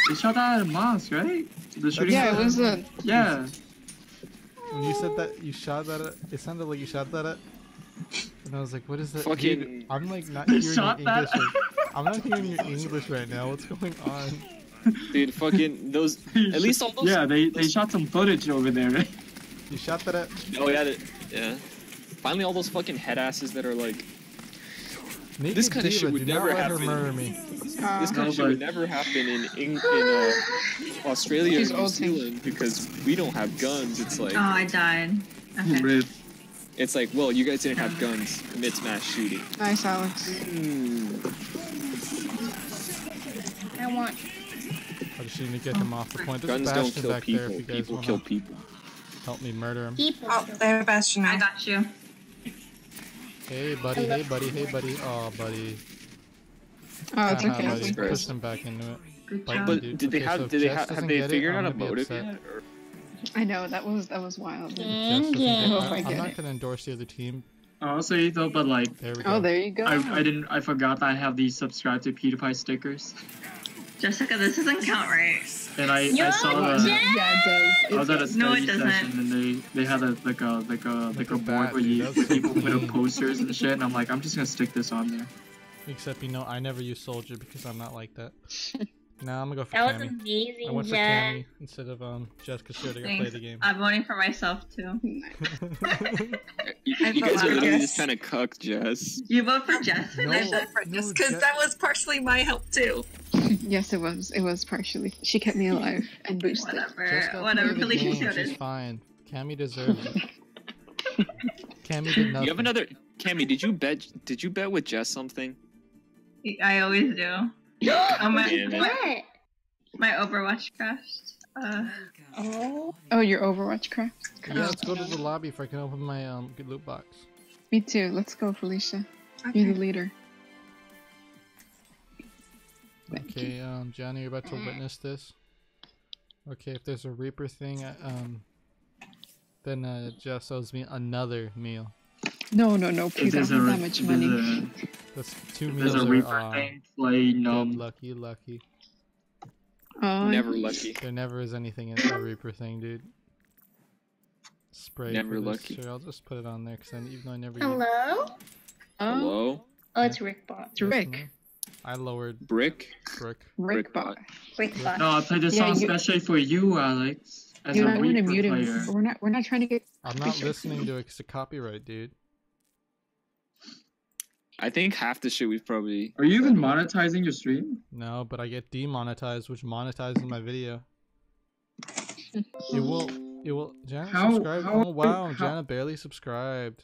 They shot that at a mosque, right? The shooting. Yeah, it was a. Yeah. When you said that you shot that at, it sounded like you shot that at. And I was like, what is that? Fucking- Dude, I'm like not hearing your Shot that English. I'm not hearing your English right now. What's going on? dude fucking those at least all those Yeah, they shot some footage over there, right? You shot that at. oh yeah yeah finally all those fucking head asses that are like Naked this kind of Diva, shit would do not never let her happen. murder me. This kind No, of shit would never happen in Australia She's or New ulting. Zealand because we don't have guns. It's like Oh, I died. Okay. Rip. it's like well you guys didn't have guns, commit mass shooting. Nice, Alex. I want. I just need to get him off the point. There's Guns don't Bastion kill back there if people. you guys People wanna kill people. help me murder him. People. Oh, there, Bastion I now. got you. Hey buddy, hey buddy, hey buddy. Oh buddy. Oh, it's Haha, okay. buddy. Jesus Christ. Push him back into it. Good Bite job. me, But dude. did they Okay, so have if did they Jess have doesn't they get it, figured I'm out a gonna be motive upset. yet? Or? I know that was wild. Jess Gang, doesn't gang. get Oh, it. I I'm get not it. gonna endorse the other team. Honestly though, but like There we go. Oh, there you go. I forgot that I have these subscribe to PewDiePie stickers. Jessica, this doesn't count right. And I Yo, saw Jess! the Yeah, it I was at a No, study it doesn't. session and they had a board bat, where dude. That's people put up clean. posters and shit, and I'm like, I'm just gonna stick this on there. Except you know, I never use Soldier because I'm not like that. Nah, I'm gonna go for That was Cammy. I amazing, went for Jess. Cammy instead of Jess because she already got play Thanks. the game. I'm voting for myself too. You I guys vote are for literally Jess. just kind of cucked, Jess. You vote for Jess? No. I vote for this because Jess- that was partially my help too. Yes, it was. It was partially. She kept me alive and boosted. Jess Whatever. got Whatever. play the Felicia game, She's showed fine. Cammy deserves it. Cammy did nothing. You have another Cammy, did you bet with Jess something? I always do. Oh, Damn it. my Overwatch crashed. Oh, your Overwatch craft? Yeah, let's go to the lobby if I can open my good loot box. Me too. Let's go, Felicia. You're the leader. Okay, Johnny, you're about to witness this. Okay, if there's a Reaper thing, then Jess owes me another meal. No, please. I If don't have that much money. That's 2 There's meals. a Are, Reaper thing, play lucky. Never lucky. There never is anything in a Reaper thing, dude. Spray. Never for this. lucky. Sure, I'll just put it on there because even though I never. Hello? Hello? Oh, it's Rickbot. It's Rick. Use I lowered Brick? Rickbot. Rickbot. No, I played this Yeah, song you- especially for you, Alex, as You a might want to Reaper mute him. player. We're not trying to get. I'm not listening to it because of copyright, dude. I think half the shit we've probably Are you even monetizing your stream? No, but I get demonetized, which monetizes my video. It will. Janet subscribed. Oh wow, Janet barely subscribed.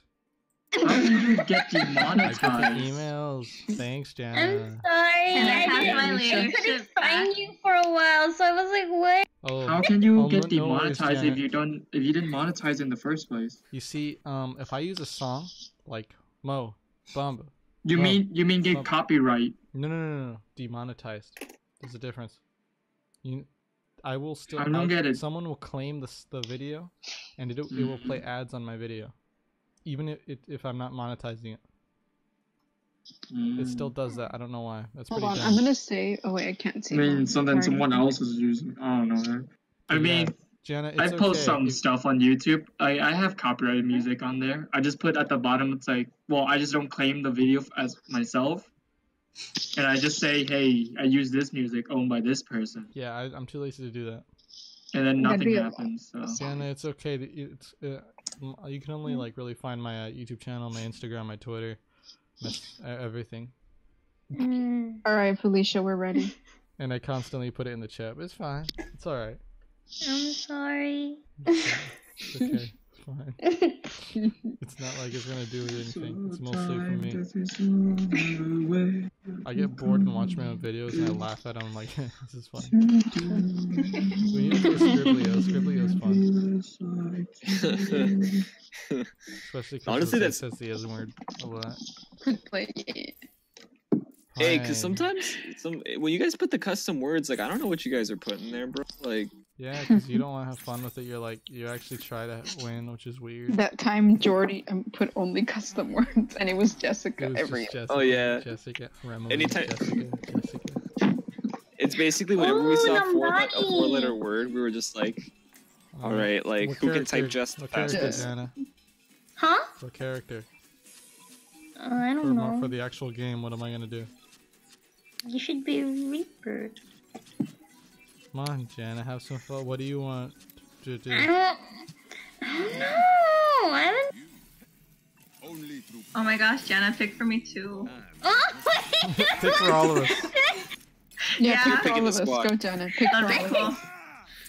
How do you get I get the demonetized? emails. Thanks, I'm Janet. sorry. Can I I have didn't. my I leadership couldn't back? find you for a while, so I was like, what? Oh, How can you Oh, get no worries, demonetized Janet. if you didn't monetize in the first place? you see, if I use a song like Mo, Bumba. You Well, mean get well- copyright? No. Demonetized. There's a difference. I will still. I don't get it. Someone will claim the video, and it will play ads on my video, even if I'm not monetizing it. It still does that. I don't know why. That's Hold pretty on. dumb. I'm gonna say. Oh wait, I can't I say. mean, that. so then Sorry. someone else is using. I don't know. Man. I Yeah, mean, Jana, it's I post okay. some If- stuff on YouTube. I have copyrighted music on there. I just put at the bottom. It's like, well, I just don't claim the video as myself. and I just say, hey, I use this music owned by this person, Yeah, I'm too lazy to do that. and then That'd nothing be a happens. So. Sienna, it's okay. You can only like really find my YouTube channel, my Instagram, my Twitter, everything. Alright, Felicia, we're ready. And I constantly put it in the chat. But it's fine. It's all right. I'm sorry. It's okay. It's fine. It's not like it's gonna do anything. It's mostly for me. I get bored and watch my own videos and I laugh at them. I'm like, this is fun. We need to play Scriblio. Scriblio's fun. Especially because Honestly, Jose that's- says the S word a lot. Could play it. Hey, because Fine. sometimes when you guys put the custom words, like I don't know what you guys are putting there, bro. Like Yeah, because you don't want to have fun with it. You're like, you actually try to win, which is weird. That time Jordy put only custom words and it was Jessica It was every just Jessica, Oh, yeah. Jessica, Remo, Anytime- Jessica. it's basically whenever we saw a Nobody. four-letter word, we were just like, all right, like What who can type character- just the What character, fastest? Jana? Huh? What character? I For, don't know. for the actual game, what am I gonna do? You should be a Reaper. Come on, Jana, have some fun. What do you want to do? I don't know. I haven't. Oh my gosh, Jenna, pick for me too. Oh, Pick for all of us. Yeah, pick for Pick in all the of us. squad. Go, Janet. Pick for all That'd of be us. cool.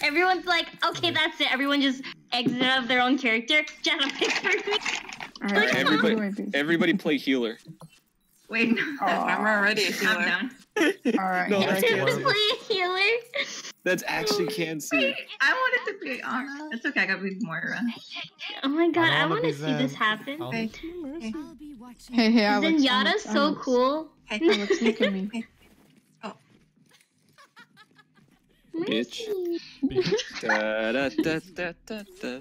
Everyone's like, okay, that's it. Everyone just exit out of their own character. Jenna, pick for me. Alright, Everybody- what do I do? Everybody play healer. Wait, no. I'm already a I'm healer. down. Alright, No, here I that's go. Cancer. Play a healer. That's actually cancer. I wanted to be. It's okay. I got to be Moira. Oh my god, I wanna want be to see this Zen. happen. I'll- Hey. Hey, hey, Alex. Zenyatta's so Alex. cool. Hey. Alex, look at me. Bitch. Da, da, da, da, da, da.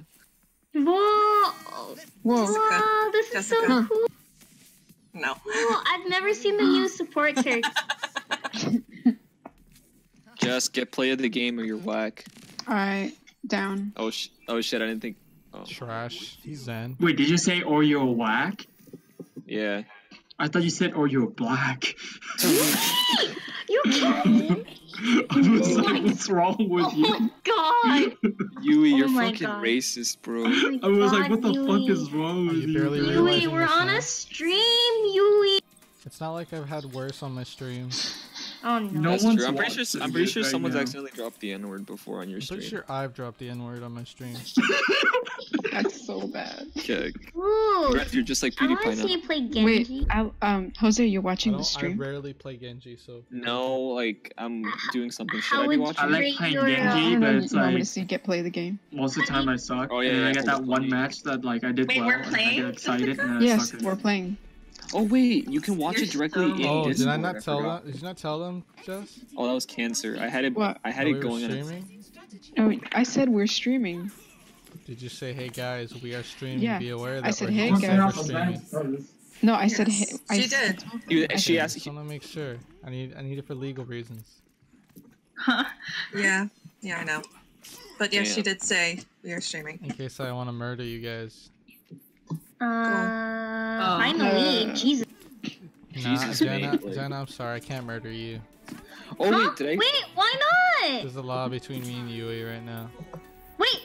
Whoa. Whoa. Wow, this is so Jessica. cool. No. Whoa, I've never seen the new support character. Just get play of the game or you're whack. Alright, down. Oh shit! I didn't think. Oh Trash. He's Zen. Wait, did you say or you're whack? yeah. I thought you said or you're black. You can't. I was like, what's wrong with Oh you? my god. Yui, Oh you're my fucking God. racist, bro. Oh my I was like, God, what the fuck Yui. is wrong Are with you you? barely Yui, realizing we're this on now? a stream, Yui. It's not like I've had worse on my stream. Oh no. No That's one's true. I'm watching pretty sure it right someone's now. accidentally dropped the N word before on your I'm stream. pretty sure I've dropped the N-word on my stream. That's so bad. Okay. Ooh. You're just like I want to PewDiePie see now. you play Wait, Genji. Jose, you're I, watching the I stream? rarely play Genji, so... No, like I'm doing something. Should How I be would watching? I like rate playing your, I Genji, don't but know, it's you want me like to see get play the game? most of the time I suck. Oh, yeah, and then yeah, I get that one totally. match that like I did Wait, well, we're and I playing? get excited and then I Yes, suck we're it. playing. Oh wait, you can watch You're it directly so- in Oh, Discord. did I not tell forgot. them? Did you not tell them, Jess? Oh, that was cancer. I had it. What? I had That it we were going on. streaming? Oh, I said we're streaming. Did you say, hey guys, we are streaming, Yeah, be aware that I said, we're hey, we're guys. streaming. No, I said Yes. hey. I She did. She I asked. just want to make sure. I need it for legal reasons. Yeah. Yeah, I know. But yes, she Damn. did say we are streaming. In case I want to murder you guys. Finally, Jesus. Nah, Jesus, Jenna, mate, like- Jenna, I'm sorry, I can't murder you. Oh Huh? wait, did I? Wait, why not? There's a law between me and Yui right now. Wait.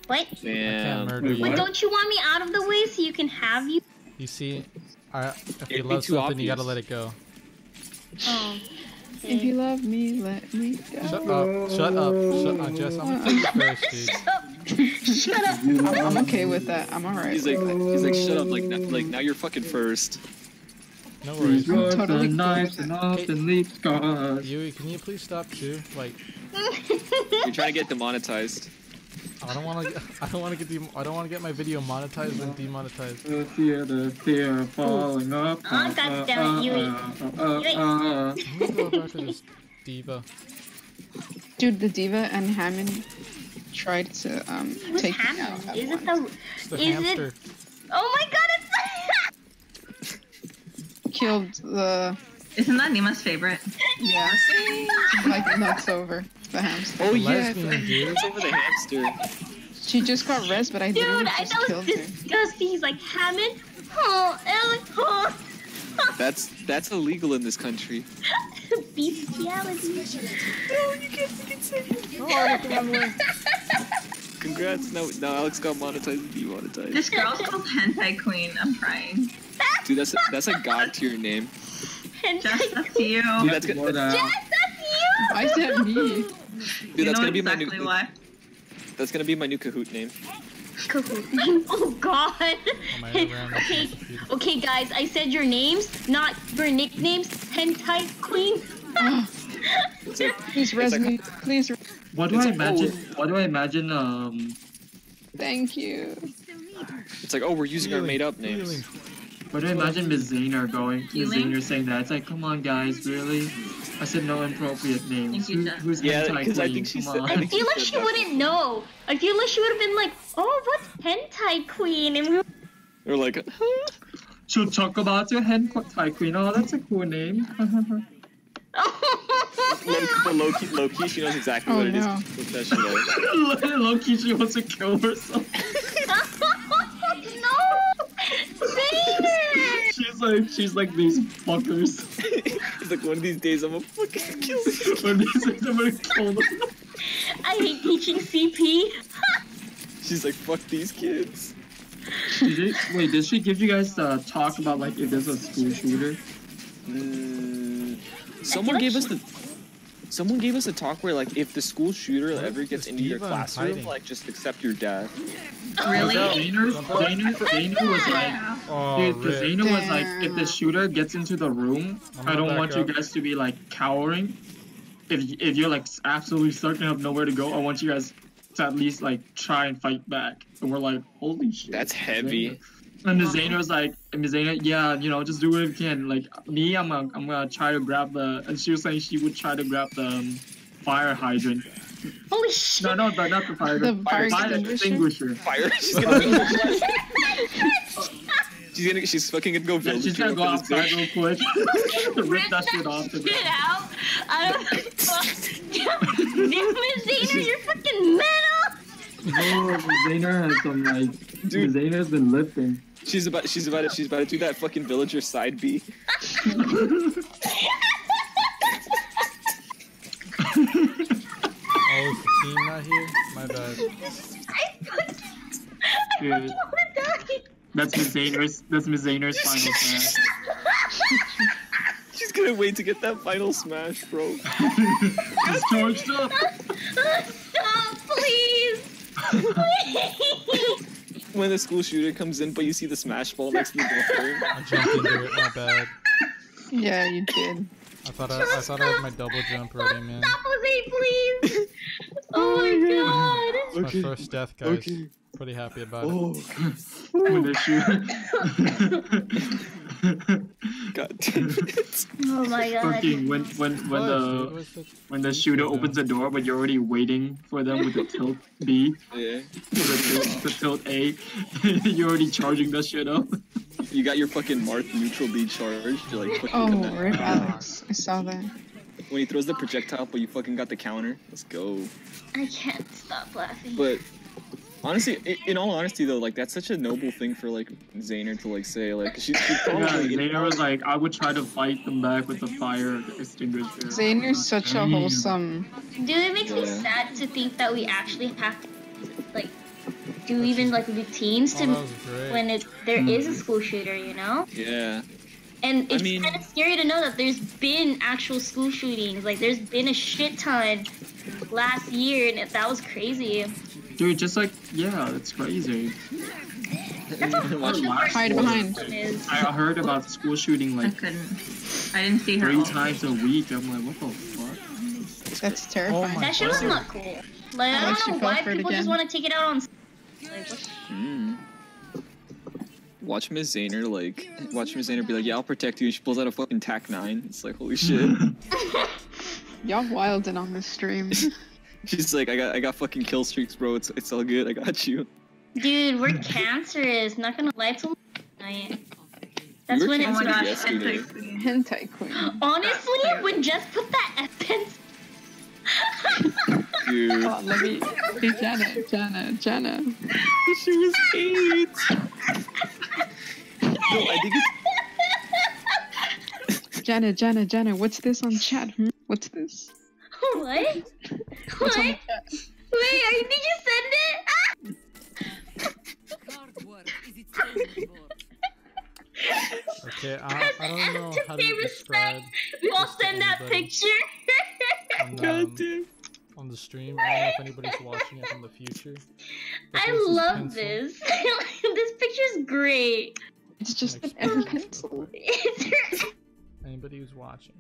What? I can't Damn. murder Wait, you. But what? don't you want me out of the way so you can have you? You see, if you It'd be love too something, you gotta obvious. let it go. Oh. If you love me, let me go. Shut up, shut up, shut up, Jess. I'm gonna take you first, dude. Shut up. I'm okay with that. I'm alright. He's like, shut up, like now you're fucking first. No worries. I'm totally the cool knife with and that. often leave scars. Yui, can you please stop too? Like, You're trying to get demonetized. I don't want to get my video monetized and demonetized. The fear falling up. Oh, goddammit, Yui. I'm gonna go back to this diva. Dude, the diva and Hammond tried to Who's take me out. Hammond? at Is it once. the? It's the Is hamster. it? Oh my god! It's. Killed the Isn't that Nima's favorite? yeah. Like nuts over the hamster. Oh yeah, Lesbian, dude. it's over the hamster. She just got res, but I Dude, literally that just was killed her. disgusting. He's like Hammond. Oh, Alex. Oh. That's illegal in this country. Bestiality. No, you can't fucking say it. Oh, Congrats. Now Alex got monetized and demonetized. This girl's called Hentai Queen. I'm crying. Dude, that's a god tier name. Just that's you. Dude, that's gonna, Jess, that's you! Why is that me? dude, You that's know gonna be my exactly new. why. That's gonna be my new Kahoot name. Oh god. my RAM is Okay guys, I said your names, not your nicknames. Hentai Queen. It's like, Please res me. Please. What do I imagine? What do I imagine? Thank you. it's like, oh, we're using our made-up names. What do I imagine Ms. Zayner going? Ms. Healing? Zayner saying that. It's like, come on, guys, really? I said no inappropriate names. Thank you, Jeff. Who's Yeah, hentai because I queen? think she Come said. on. I think I feel like said she that. wouldn't know. I feel like she would have been like, oh, what's Hentai Queen? And we were Or like, She'll talk about your hentai queen. Oh, that's a cool name. but low key, she knows exactly Oh, what it is. no. Professional. Low-key, she wants to kill herself. No! Zayner! She's like these fuckers. It's like, one of these days I'm gonna fucking kill you. One of these days I'm gonna kill them. I hate teaching CP. She's like, fuck these kids. Did she give you guys talk about like if there's a school shooter? Someone like gave us the. Someone gave us a talk where, like, if the school shooter ever gets into your Diva classroom, hiding? like, just accept your death. Really? Zayner was like, Oh, dude, the rip. Zayner was like, if the shooter gets into the room, I'm I gonna don't back want you up. guys to be like cowering. If you're like absolutely certain you have nowhere to go, I want you guys to at least like try and fight back. And we're like, holy shit. That's heavy. And the Zayner was like, yeah, you know, just do whatever you can. Like me, I'm gonna try to grab the. And she was saying she would try to grab the fire hydrant. Holy shit! No, not the fire. The fire extinguisher. Fire. She's fucking gonna go Yeah, village. she's gonna go outside real quick. Rip that shit off. To Get out! I don't Damn it, Zayner, you're fucking metal! No, Zayner has some like. Dude. Zayner's been lifting. She's about to do that fucking villager side B. Oh, is the team not here? My bad. Dude, that's Ms. Zayner's final smash. She's gonna wait to get that final smash, bro. She's charged up. Stop, please! Please! When the school shooter comes in, but you see the smash ball next to the door. I jumped into it. My bad. Yeah, you did. I thought I had my double jump ready, man. Stop, Jose, please! Oh my god! It's my first death, guys. Okay. Pretty happy about it. Oh, When the shooter. god damn it. Oh my god. Fucking when the shooter opens the door, but you're already waiting for them with the tilt B, Yeah. the tilt A, you're already charging that shit up. You got your fucking Marth neutral B charged. You're like, fucking Oh, got that. rip Alex. I saw that. When he throws the projectile, but you fucking got the counter. Let's go. I can't stop laughing. But honestly, in all honesty though, like that's such a noble thing for like Zayner to like say. Like she's Yeah, probably Zayner was like, I would try to fight them back with the fire extinguisher. Zayner's such a wholesome. Dude, it makes me Yeah. sad to think that we actually have to, like, do even, like, routines Oh, to that was great. when there is a school shooter, you know? yeah. And it's mean- kind of scary to know that there's been actual school shootings. Like, there's been a shit ton last year, and that was crazy. Dude, just like, yeah, it's crazy. That's how Watch the first Hide school behind. shooting is. I heard about school shooting I like couldn't. I didn't see her. 3 all. times a week. I'm like, what the fuck? That's terrifying. That shit was not cool. Like, I Alex, don't you know fell why for it people just again. want to take it out on. Like, what? Watch Ms. Zayner be like, yeah, I'll protect you. And she pulls out a fucking TAC-9. It's like, holy shit. Y'all wildin' on this stream. She's like, I got fucking kill streaks, bro. It's all good. I got you. Dude, we're cancerous. Not gonna lie to me. That's were when Oh it's my gosh, Yesterday. Hentai Queen. Hentai queen. honestly when Jess put that F-pence. Dude. Hold on, let me. Hey, Jana. She was AIDS. No, I think it's... Jana, what's this on chat? What's this? What? What's on What? the chat? Wait, did you send it? Okay, I don't know how to describe. We all this to send that anybody picture. On the stream. I don't know if anybody's watching it from the future. but I there's this love pencil. this. This picture's great. It's just an Explain M it. pencil. Anybody who's watching,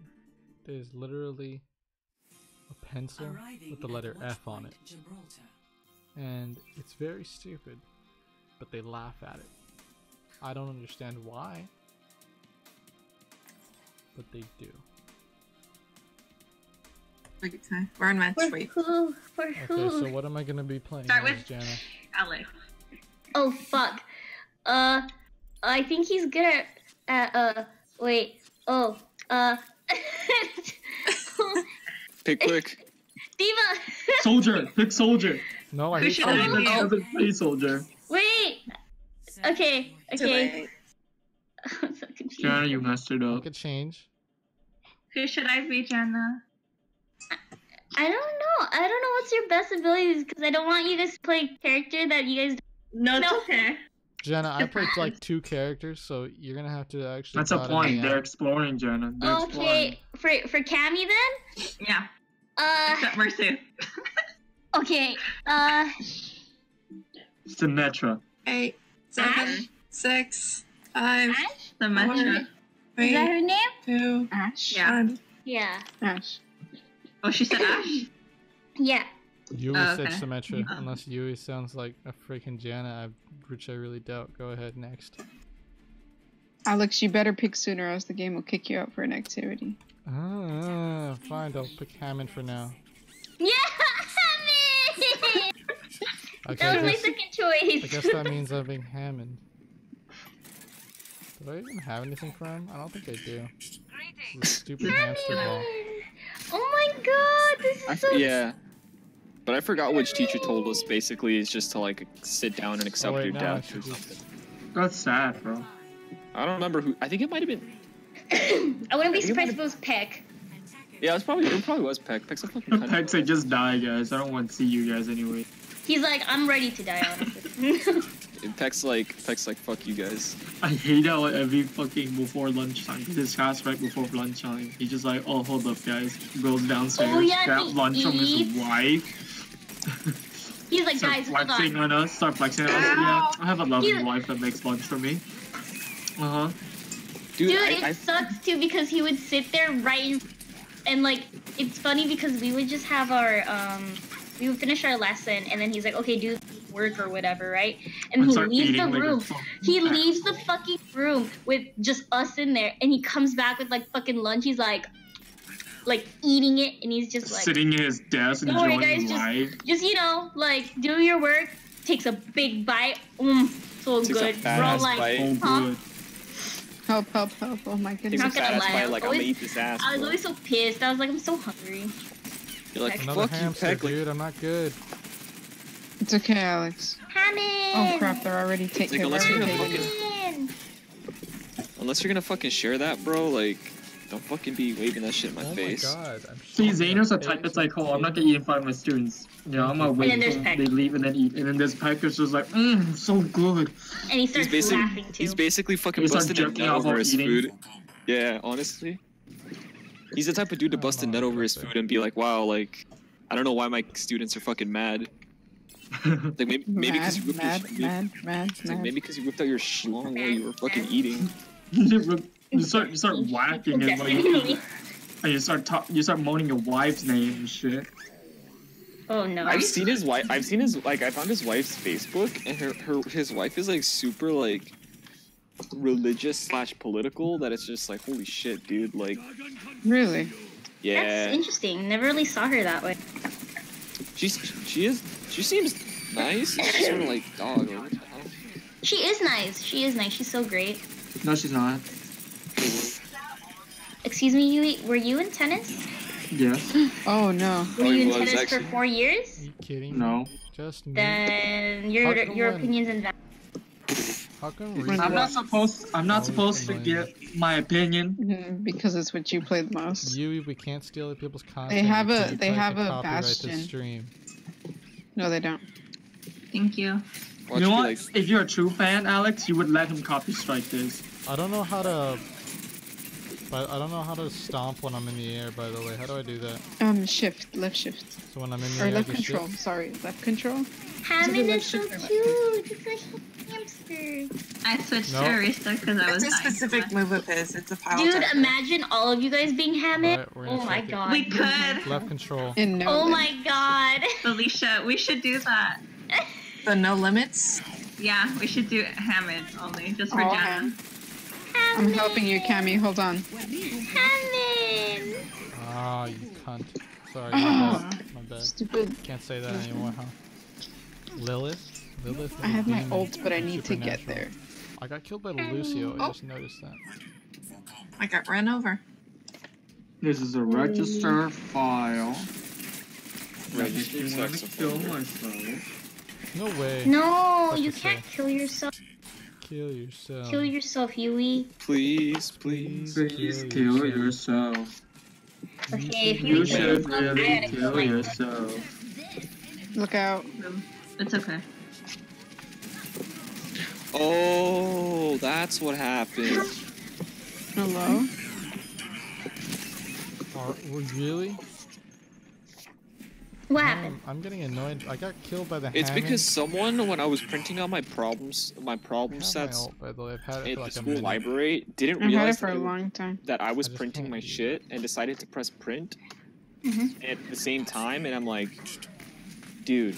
there's literally a pencil with the letter F on it. And it's very stupid, but they laugh at it. I don't understand why, but they do. Okay, we're on match For 3. who? For who? Okay, so what am I gonna be playing Start as, with- Jana? Alex. Oh fuck. I think he's good at wait. Oh. Pick quick. Diva. Soldier, pick soldier. No, I Who hate should I soldiers. be? Doesn't play soldier. Wait. Okay. Okay. I'm so confused. Jana, you messed it I up. could change. Who should I be, Jenna? I don't know. I don't know what's your best abilities because I don't want you guys to play a character that you guys. No, it's okay. Jenna, I played like 2 characters, so you're gonna have to actually. That's a broaden point. me They're out. exploring, Jana. They're Okay. For CAMI then. Yeah. Except Mercy. Okay. Symmetra. 8, 7, Ash? 6, 5, Ash? The Metro. Is that 3, her name? 2, Ash. Yeah. 1. Yeah. Ash. Oh, she said Ash? Yeah. Yui Oh, said okay. Symmetra, Oh. unless Yui sounds like a freaking Jana, which I really doubt. Go ahead, next. Alex, you better pick sooner, or else the game will kick you out for an activity. Ah, fine, I'll pick Hammond for now. Yeah. Okay, That was my I second choice. guess that means I'm being Hammond. Do I even have anything for him? I don't think I do. This stupid hamster ball. Oh my god, this is so Yeah. But I forgot which teacher told us basically is just to like sit down and accept Oh, wait, your no, I death. should just... That's sad, bro. I don't remember who. I think it might have been. I wouldn't be surprised if it was Peck. Yeah, it probably was Peck. Peck's a fucking cunt. Peck said just die, guys. I don't want to see you guys anyway. He's like, I'm ready to die, honestly. Peck's like fuck you guys. I hate how every fucking before lunchtime, his house right before lunchtime, he's just like, oh, hold up, guys. Goes downstairs, Oh, yeah, grabs he lunch from his eats. wife. He's like, Start guys, hold flexing on. on us, start flexing on us. Yeah, I have a lovely wife that makes lunch for me. Uh-huh. Dude, Dude, I it sucks too because he would sit there and like, it's funny because we would just have our, we would finish our lesson and then he's like, okay, do work or whatever, right? And he start leaves the eating like a room. fucking He asshole. leaves the fucking room with just us in there and he comes back with like fucking lunch. He's like eating it and he's just like, sitting in his desk don't worry enjoying guys, life. just, you know, like, do your work, takes a big bite, so Takes a good. fat We're all ass like, bite. Oh, huh? good. Help, help, help. Oh my Takes goodness. a Not gonna fat ass lie, bite I like I'm always- gonna eat this ass. I was bro. always so pissed. I was like, I'm so hungry. You're like Another fuck you, hamster, Peck. Like, dude. I'm not good. It's okay, Alex. Hammond! Oh crap, they're already taking. Like, unless you're gonna fucking- Hammond! unless you're gonna fucking share that, bro. Like, don't fucking be waving that shit in my Oh face. my god. I'm See, so Zaner's a paid type that's to like, oh, I'm not pay. gonna eat in front of my students. You know, I'm gonna wait then there's until Peck. they leave and then eat. And then this Peck is just like, so good. And he starts laughing too. He's basically fucking He starts busting a jerking nut off over while his eating. food. Yeah, honestly. He's the type of dude to bust a nut over his food and be like, wow, like, I don't know why my students are fucking mad. Like, maybe because you whipped mad. like, maybe because you whipped out your schlong while you were fucking eating. you start whacking it like, Definitely. and you start moaning your wife's name and shit. Oh no. I've seen his wife. I found his wife's Facebook, and his wife is like super like religious / political. That it's just like, holy shit, dude. Like, Really? yeah, That's interesting. Never really saw her that way. she seems nice. She's sort of like dog. Or what the hell? She is nice. She is nice. She's so great. No, she's not. Excuse me, were you in tennis? Yes. Oh no. Were Oh, you he in was, tennis actually. for 4 years? Are you kidding? No. Just me. Then How your come when- opinion's invalid. How come I'm not supposed to give my opinion. Because it's what you play the most. Yui, we can't steal other people's content. They have a You tried to copyright bastion. the stream. No, they don't. Thank you. You know what? If you're a true fan, Alex, you would let him copy strike this. I don't know how to. But I don't know how to stomp when I'm in the air. By the way, how do I do that? Shift, left shift. So when I'm in the Or air, left just control. shift? Sorry, left control. Hammond is so cute. It's a hamster. I switched to Nope. Arista because I was It's a dying. specific move of his. It's a pile Dude, driver. imagine all of you guys being Hammond. Alright, we're gonna Oh my check it. god. We could. Left control. And no. Oh limit. my god. Felicia, we should do that. The no limits. Yeah, we should do Hammond only, just for Oh, Jenna. I'm helping you, Cammy. Hold on. Hammond. Ah, you cunt. Sorry, Ah, my bad. Stupid. Can't say that anymore, huh? Lilith? Lilith is I have my being ult, but I need to get supernatural. there. I got killed by Lucio, I just noticed that. I got run over. This is a register file. Register Makes me want to sex kill offender. No myself. way. No, That's you the can't same. kill yourself. Kill yourself. Kill yourself, Yui. Please, please. Please kill yourself. Okay, if You you should kill yourself, I really gotta kill kill yourself. Look out. It's okay. Oh, that's what happened. Hello? Really? What happened? I'm getting annoyed. I got killed by the It's Hammond. because someone, when I was printing out my problem I have my sets ult, by the way. I've had it at for like the a school minute. library, didn't I've had it realize for a long time. that I was I just printing can't my use it. shit and decided to press print Mhm. at the same time, and I'm like, dude,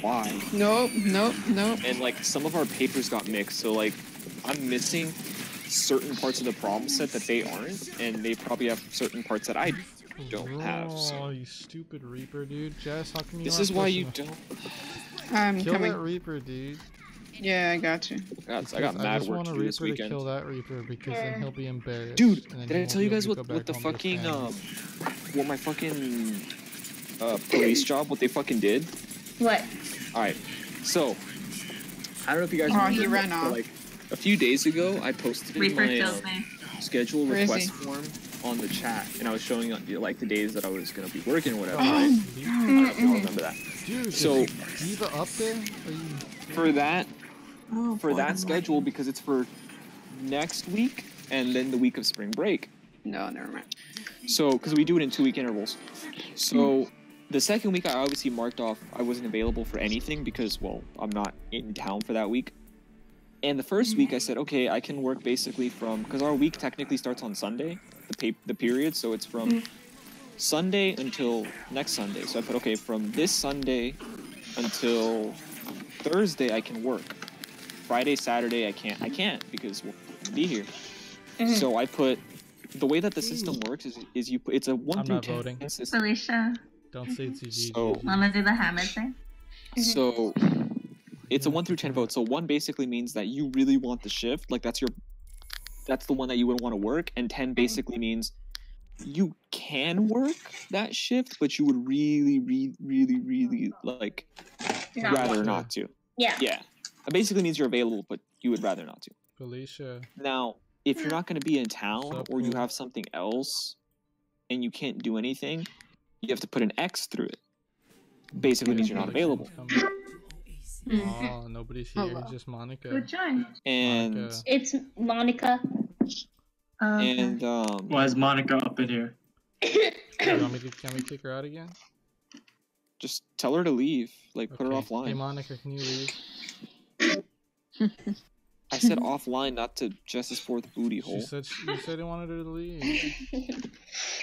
why? Nope, nope, nope. And like some of our papers got mixed, so like I'm missing certain parts of the problem set that they aren't, and they probably have certain parts that I don't have. Oh, So you stupid Reaper, dude. Jess, how come you this aren't is why you pushing don't. I'm Kill coming. that Reaper, dude. Yeah, I got you. God, I got I mad just work want to a do this Reaper to weekend. kill that Reaper because then he'll be embarrassed. Dude, and then did he I tell won't you be guys able to what go back the home to his fucking family. what my fucking police job, what they fucking did? What? Alright, so I don't know if you guys Oh, he remember, ran but, off. like a few days ago I posted Reaper my killed me. schedule Where is request he? form on the chat, and I was showing you like the days that I was gonna be working or whatever. Oh. Right? I don't know if you all remember that. Dude, So- is Diva up there? Are you... For that Oh, for boy, that I'm schedule, because it's for next week and then the week of spring break. No, never mind. So, because we do it in 2-week intervals. So, the second week I obviously marked off I wasn't available for anything because, well, I'm not in town for that week. And the first week I said, okay, I can work basically from, because our week technically starts on Sunday, the period, so it's from Sunday until next Sunday. So I put, okay, from this Sunday until Thursday I can work. Friday, Saturday I can't because we'll be here. So I put, the way that the system works is you put, it's a 1 I'm through not 10 voting. system. Felicia, Don't say it's GG. So, wanna do the Hammond thing? so it's a 1 through 10 vote. So 1 basically means that you really want the shift, like that's the one that you would want to work, and 10 basically means you can work that shift, but you would really like Not rather want not to. Yeah. Yeah, it basically means you're available, but you would rather not to. Felicia. Now, if you're not going to be in town So or you cool. have something else and you can't do anything, you have to put an X through it. Basically means you're not available. Oh, nobody's here. Hello. It's just Monica. Good join. And Monica. It's Monica. and Why is Monica up in here? Can we kick her out again? just tell her to leave. Like put her Okay. offline. Hey Monica, can you leave? I said offline, not to Jess's fourth booty hole. You said you wanted her to leave. You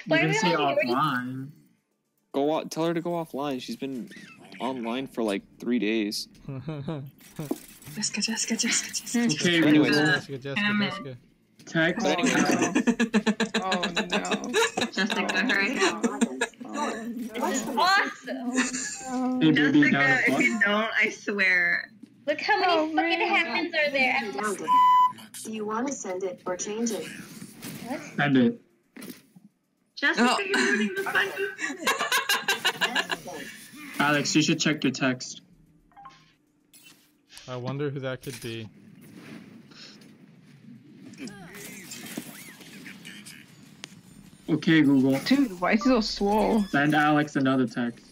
Why didn't do say we already- offline. Go out. Tell her to go offline. She's been online for like 3 days. Jessica. Okay, Anyways. Jessica. Hammond. text. But anyway, Oh no. Jessica, hurry up. This is awesome. Hey, baby, down Jessica, the if you don't, I swear. Look how many fucking Hammonds are there. Do you want to send it or change it? Send it. Jessica, Oh. you're ruining the fun. Alex, you should check your text. I wonder who that could be. Okay, Google. Dude, why is he so swole? Send Alex another text.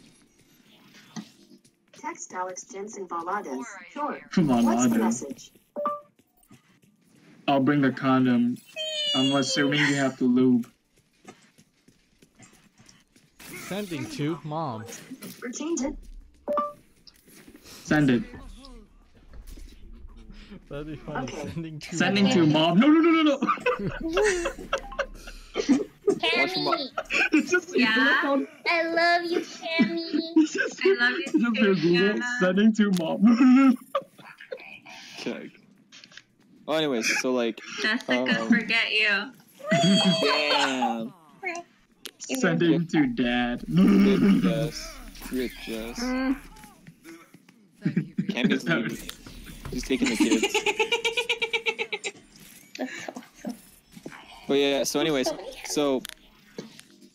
Text Alex Jensen Valadas. Sure. Come on, What's the Lado. message? I'll bring the condom. I'm assuming you have to lube. Sending to mom. Or change it. Send it. That'd be funny. Okay. Sending to mom. No, no, no, no, no. Cammy, It's just Yeah? I love you, Cammy. I love you Just too, Google Kiana. sending to mom. Okay. Well, anyways, so like. Jessica, forget you. Damn. Sending to dad. Rip Jess. Rip Jess. Cammy's leaving. She's taking the kids. That's awesome. But yeah, so anyways, so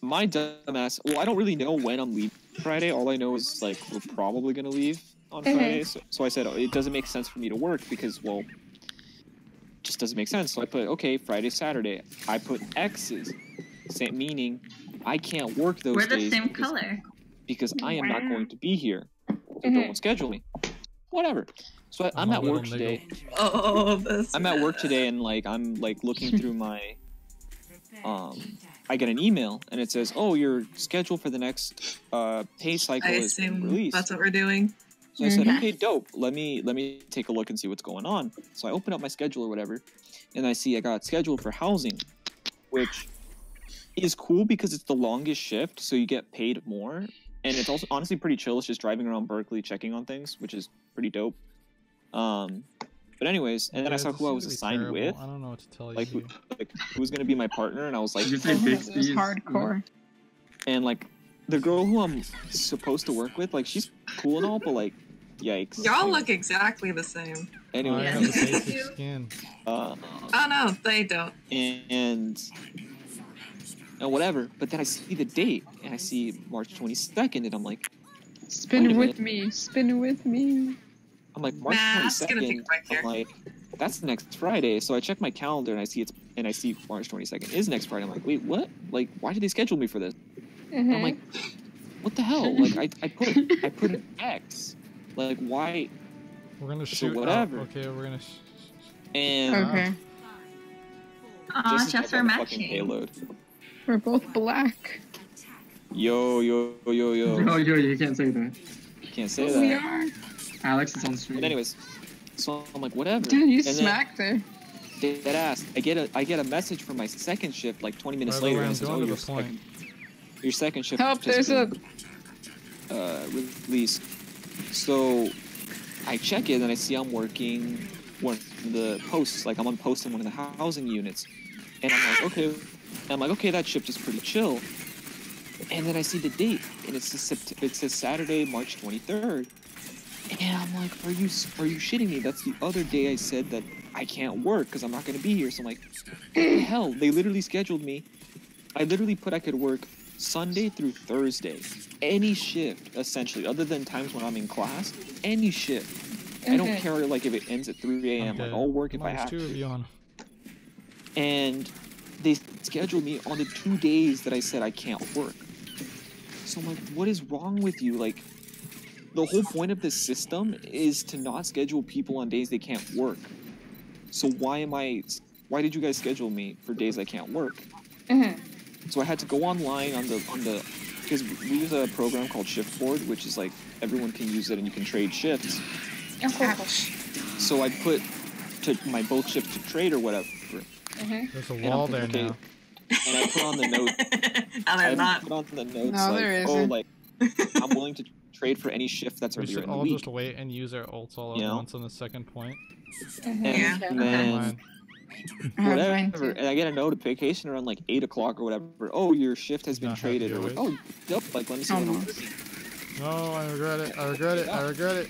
my dumbass, well, I don't really know when I'm leaving Friday. All I know is like we're probably gonna leave on Friday. So I said it doesn't make sense for me to work because, well, it just doesn't make sense. So I put, okay, Friday, Saturday. I put X's, meaning I can't work those We're the days same because, color. because I am not going to be here. So don't schedule me. Whatever. So I'm at work today. Oh, that's I'm at work today and like I'm like looking through my I get an email and it says, "Oh, your schedule for the next pay cycle I is assume released." that's what we're doing. So I said, "Okay, dope. Let me take a look and see what's going on." So I open up my schedule or whatever, and I see I got scheduled for housing, which is cool because it's the longest shift, so you get paid more, and it's also honestly pretty chill. It's just driving around Berkeley checking on things, which is pretty dope. But anyways, and then I saw who I was assigned with. I don't know what to tell like, you. who was gonna be my partner, and I was like, Did you say This is hardcore. and like the girl who I'm supposed to work with, like she's cool and all, but like, yikes. Y'all look exactly the same. I Anyway, have a basic skin. Oh no, they don't. and whatever. But then I see the date, and I see March 22nd, and I'm like, Spin wait a with minute. me. Spin with me. I'm like, March Nah, it's gonna 22nd. take a break here. I'm like, that's next Friday. So I check my calendar and I see March 22nd is next Friday. I'm like, wait, what? Like, why did they schedule me for this? And I'm like, what the hell? Like, I put an X. Like, why? We're gonna So shoot. whatever. Okay, we're gonna. And Okay. Aw, just just got for the fucking matching. payload. We're both black. Yo, yo, yo, yo. No, you can't say that. Can't say We that. are. Alex is on stream. But anyways, so I'm like, whatever. Dude, you And then- smacked her. Dead ass. I get a message from my second shift like 20 minutes By the later, way, and I'm it says, going "Oh, to your the point. second shift Help, has there's a... been, released." So I check it and I see I'm working one of the posts. Like I'm on post in one of the housing units, and I'm like, okay. That shift is pretty chill. And then I see the date, and it says Saturday, March 23rd. And I'm like, are you shitting me? That's the other day I said that I can't work because I'm not going to be here. So I'm like, what the hell? They literally scheduled me. I literally put I could work Sunday through Thursday. Any shift, essentially, other than times when I'm in class. Any shift. I don't care like if it ends at 3 a.m. Like, I'll work if I have two of to. you on. And they scheduled me on the 2 days that I said I can't work. So I'm like, what is wrong with you? Like, the whole point of this system is to not schedule people on days they can't work. So why did you guys schedule me for days I can't work? So I had to go online on the because we use a program called Shiftboard, which is like everyone can use it and you can trade shifts. So I put my both shifts to trade or whatever. There's a wall there now. And I put on the note. No, they're not. Put on the notes No, like, there oh, isn't. like I'm willing to trade for any shift that's We earlier should in the all week. just wait and use our ults all You at know? once on the second point. And Yeah. then Mine whatever, too. and I get a notification around like 8 o'clock or whatever. Oh, your shift has been Not traded, happy or like, always. oh, dope. Like, let me see Oh, what no. I'm working. No, I regret it. I regret it. I regret it.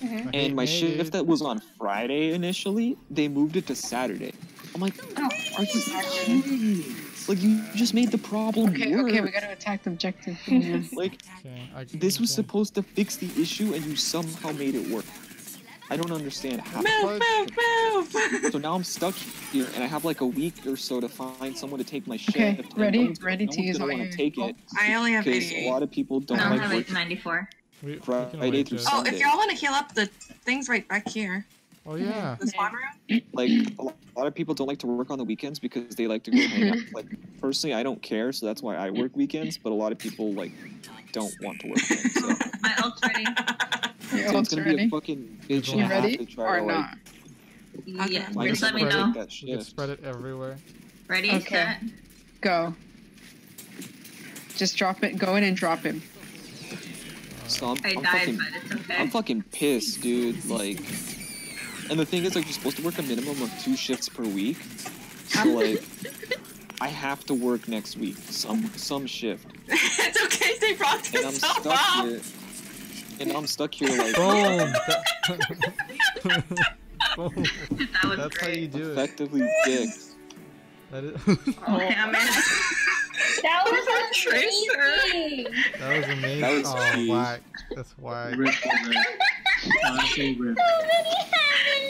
I hate And my me, shift dude. that was on Friday initially, they moved it to Saturday. I'm like, are you kidding me? Like, you just made the problem Okay, worse. okay, we gotta attack the objective. Yeah. Like, Okay, this was okay. supposed to fix the issue, and you somehow made it work. I don't understand how. Move! So now I'm stuck here, and I have like a week or so to find someone to take my shift. Okay, and ready? no one's Ready to use all gonna your... want to take it I only have because 88. a lot of people don't No, I like have working 94. We can Friday wait, through Jess. Oh, Sunday. if y'all want to heal up, the thing's right back here. Oh yeah. The spawn room? Like a lot of people don't like to work on the weekends because they like to go hang out. Like personally, I don't care, so that's why I work weekends. But a lot of people like don't want to work weekends. So, My ult's ready. Your so it's ult's gonna be ready? a fucking bitch and You a half ready? to try Or to not? Yeah, find just let me someone to know. take that You can shift. spread it everywhere. Ready, Okay. set. Go. Just drop it. Go in and drop him. So I I'm died, fucking, but it's okay. I'm fucking pissed, dude. Like, and the thing is, like, you're supposed to work a minimum of 2 shifts per week. So like, I have to work next week, some shift, It's okay, they brought and I'm this stuck up. here. And I'm stuck here like Boom! Boom. That was That's how you great. do it. effectively dicked. That is. Oh, damn it. That was Tracer. amazing. That was amazing. That was oh, cheese. whack. That's whack. Rip over it. Honestly, rip.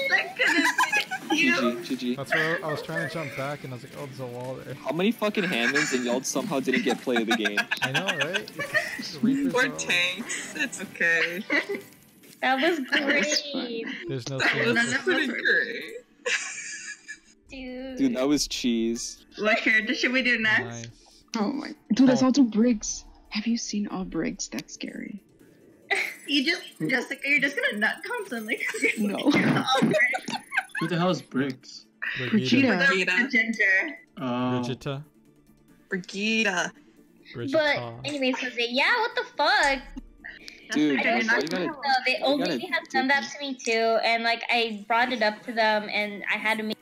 That couldn't be you. GG. That's where I was trying to jump back and I was like, oh, there's a wall there. How many fucking Hammonds and y'all somehow didn't get play of the game? I know, right? The Reapers We're are all- tanks. It's okay. That was fun. great. There's no That team. was pretty great. Dude, that was cheese. What character should we do next? Nice. Oh my... Dude, let's all do Briggs. Have you seen all Briggs? That's scary. You just, Jessica, you're just gonna nut constantly. No. Who the hell is Briggs? Brigida. Brigida. The ginger. Oh. Brigida. Brigida. But Brigida. anyways, Jose, yeah, what the fuck? Dude, I don't why know. you gotta, No, the old gotta lady has done that to me too, and like I brought it up to them, and I had to make,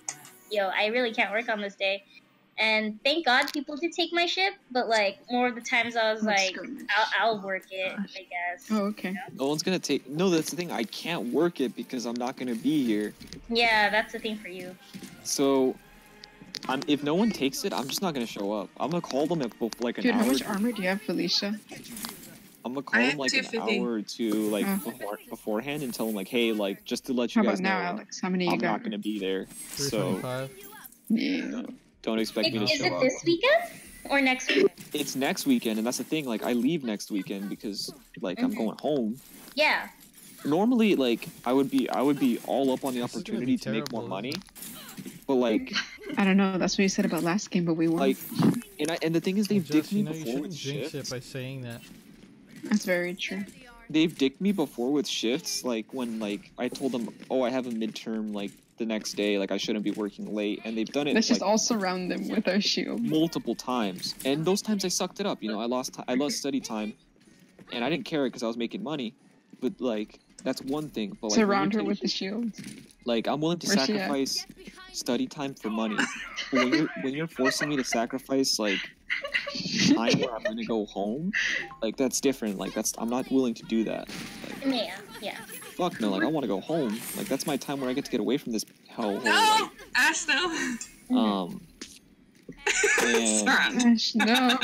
I really can't work on this day, and thank God people did take my shift, but like more of the times I was That's like, skirmish. I'll work it, I guess. Oh, okay. no one's gonna take. No, that's the thing. I can't work it because I'm not gonna be here. Yeah, that's the thing for you. So, if no one takes it, I'm just not gonna show up. I'm gonna call them at like an Dude, hour. how much armor do you have, Felicia? I'm gonna call I them have like an 250. hour or two, like Oh. beforehand, and tell them like, hey, like just to let How you about guys now, know, Alex? How many you I'm got? not gonna be there. So 325. Yeah. don't expect me to Is show it up. this weekend or next week? It's next weekend, and that's the thing. Like, I leave next weekend because like I'm going home. Yeah. Normally, like I would be all up on the This is gonna opportunity be to make more terrible, money, isn't but like, I don't know. That's what you said about last game, but we won. like, and the thing is, they've Jess, dicked me you know, you before shouldn't with jinx it shifts. by saying that. That's very true. They've dicked me before with shifts, like when like I told them, oh, I have a midterm like the next day, like I shouldn't be working late, and they've done it Let's like just all surround them with our shield. multiple times, and those times I sucked it up. You know, I lost study time, and I didn't care because I was making money. But like that's one thing. But like Surround her when you're with the shield. like I'm willing to Where's she at? sacrifice study time for money. But when you're forcing me to sacrifice like time where I'm gonna go home, like that's different. Like I'm not willing to do that. Like, Yeah. fuck no, like I want to go home. Like that's my time where I get to get away from this hellhole. No! Ash, no! And, Gosh, no.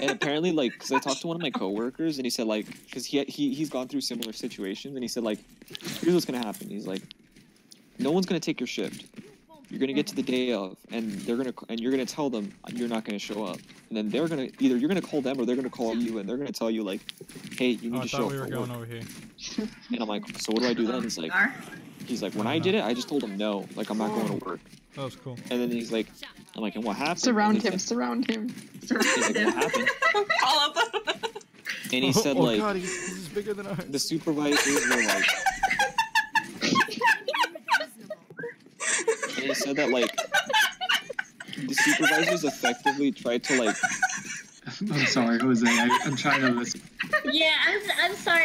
and apparently, like, because I talked to one of my coworkers, and he said, like, because he's gone through similar situations, and he said, like, here's what's gonna happen. He's like, no one's gonna take your shift. You're gonna get to the day of, and you're gonna tell them you're not gonna show up, and then they're gonna you're gonna call them or they're gonna call you, and they're gonna tell you like, hey, you need Oh, I to show thought up we were for going work. over here. And I'm like, so what do I do then? He's like, when I did it, I just told him no, like I'm not going to work. That was cool. And then he's like, I'm like, and what happened? Surround And he him, said- surround him. He's like, what happened? All of them! And he said oh like, god, this is bigger than ours. the supervisors were like, and he said that like, the supervisors effectively tried to like, I'm sorry, Jose. I'm trying to listen. Yeah, I'm sorry.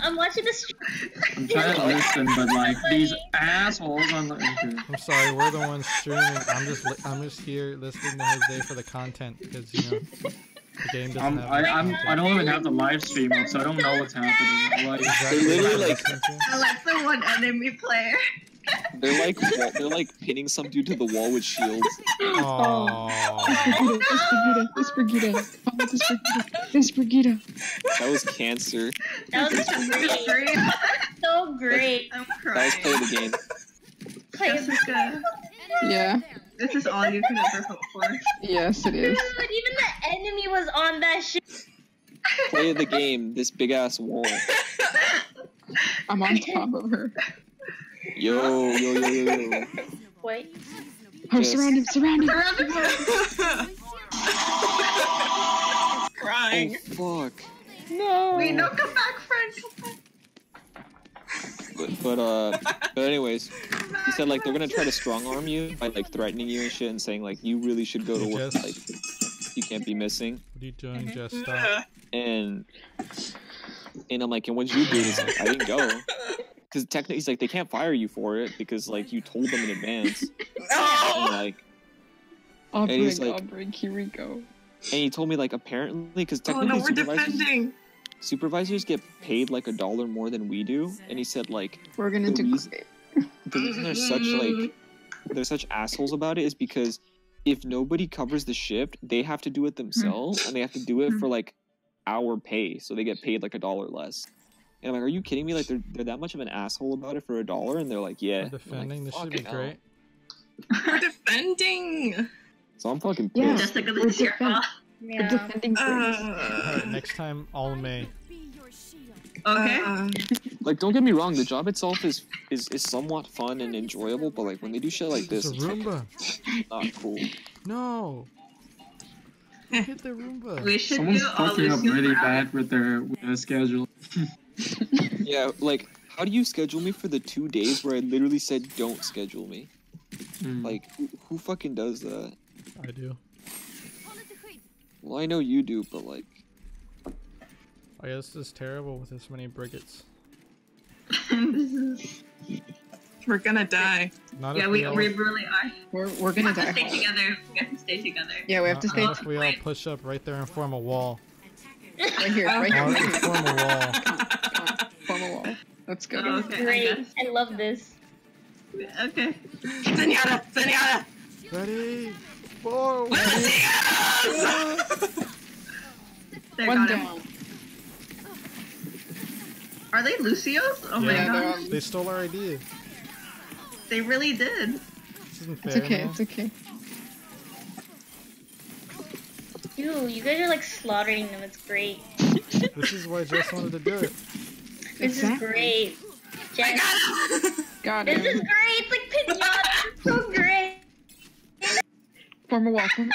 I'm watching this. I'm trying to listen, but like these assholes on the. Okay. I'm sorry, we're the ones streaming. I'm just here listening to Jose for the content because you know the game doesn't have. I don't even have the live stream up, so I don't know what's happening. Like, Exactly They're literally what I'm like- listening to. I like the one enemy player. They're like pinning some dude to the wall with shields. Aww. It's Brigida. It's Brigida. That was cancer. That was great. So great. I'm That was crying. play the game. Jessica, Yeah. this is all you could ever hope for. Yes, it is. Dude, even the enemy was on that shit. Play the game. This big ass wall. I'm on top of her. Yo. Wait. Oh, Yes. surround him. Crying. Oh fuck. No. Wait, no, come back, friend. Come back. But anyways, he said like they're gonna try to strong arm you by like threatening you and shit and saying like you really should go to work. Jess. Like you can't be missing. What are you doing, Jess? Stop. And I'm like, and what'd you do? He's like, I didn't go. Because technically, he's like, they can't fire you for it because like you told them in advance. And like, I'll and he's like- break. Here we go. and he told me like apparently because Oh technically no, we're defending. supervisors get paid like $1 more than we do, and he said like We're gonna The do reason- great. the reason they're such assholes about it is because if nobody covers the shift, they have to do it themselves, and they have to do it for like our pay, so they get paid like $1 less. And I'm like, are you kidding me? Like they're that much of an asshole about it for $1, and they're like, yeah. We're I'm defending. like, This should be "Fucking hell." great. We're defending. So I'm fucking Yeah. pissed. Jessica, this is your fault. We're Yeah. defending great. Alright, next time, all May. Okay. Like, don't get me wrong, the job itself is somewhat fun and enjoyable, but like when they do shit like this, It's a it's Roomba. not cool. No. Hit the Roomba. We should Someone's do all fucking up Lucy's really round. bad with their schedule. Yeah, like, how do you schedule me for the 2 days where I literally said don't schedule me? Like, who fucking does that? I do. Well, I know you do, but like, Oh yeah, this is terrible with this many brigates. This is... We're gonna die. Not Yeah, if we all, really are. We're We gonna have to stay die. together. We have to stay together. Yeah, we have to not stay if we all push up right there and form a wall. right here. Right here. Why Right don't we here. form a wall? Form a wall. Let's go. Oh, okay, I Great. guess. I love this. Okay. Zenyatta! Ready? Forward! There, One got him. down. Are they Lucio's? Oh my Yeah, they're god. all- They stole our idea. They really did. This isn't It's fair, okay. man. It's okay. Dude, you guys are like slaughtering them. It's great. This is why Jess wanted to do it. This Exactly. is great. Jess, Got this is him. great. It's like pinata. It's so great. Form a wall. Form a wall.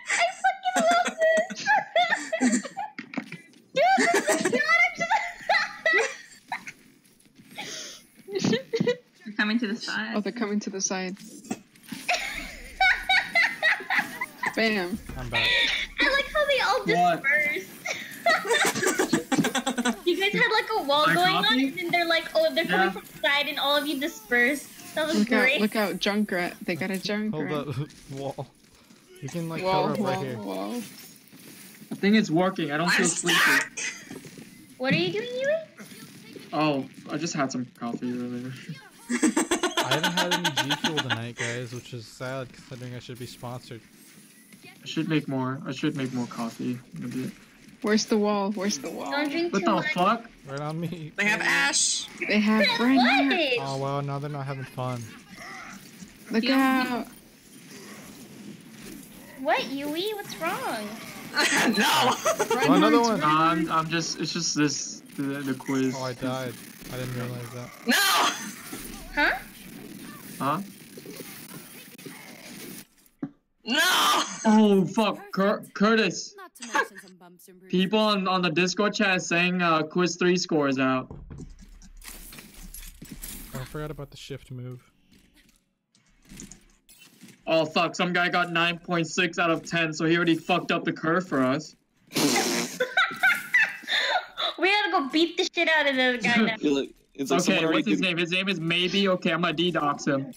I fucking love this. Dude, this is They're coming to the side. Oh, they're coming to the side. Bam. I'm back. I like how they all What? dispersed. You guys had like a wall My going on, copy? and then they're like, oh, they're coming Yeah. from the side, and all of you dispersed. That was Look great. out! Look out! Junkrat. They got a Hold Junkrat. up. Wall. You can like Wall. cover up right here. Wall. I think it's working. I don't feel I'm sleepy. stuck. What are you doing, Yui? Oh, I just had some coffee earlier. I haven't had any G Fuel tonight, guys, which is sad considering I should be sponsored. I should make more. I should make more coffee in a bit. Where's the wall? Where's the wall? Don't drink What too the much. fuck? Right on me. They have Ash. They have Brand new. What? Oh well, now they're not having fun. Look out! What, Yui? What's wrong? No. Oh, another one. I'm just. It's just this. The quiz. Oh, I died. I didn't realize that. No. Huh? Huh? No. Oh fuck, Curtis. People on the Discord chat saying quiz 3 score is out. Oh, I forgot about the shift move. Oh fuck, some guy got 9.6 out of 10, so he already fucked up the curve for us. We gotta go beat the shit out of the guy now. It's like someone Okay, already what's his did- name? His name is Maybe. Okay, I'm gonna D-dox him.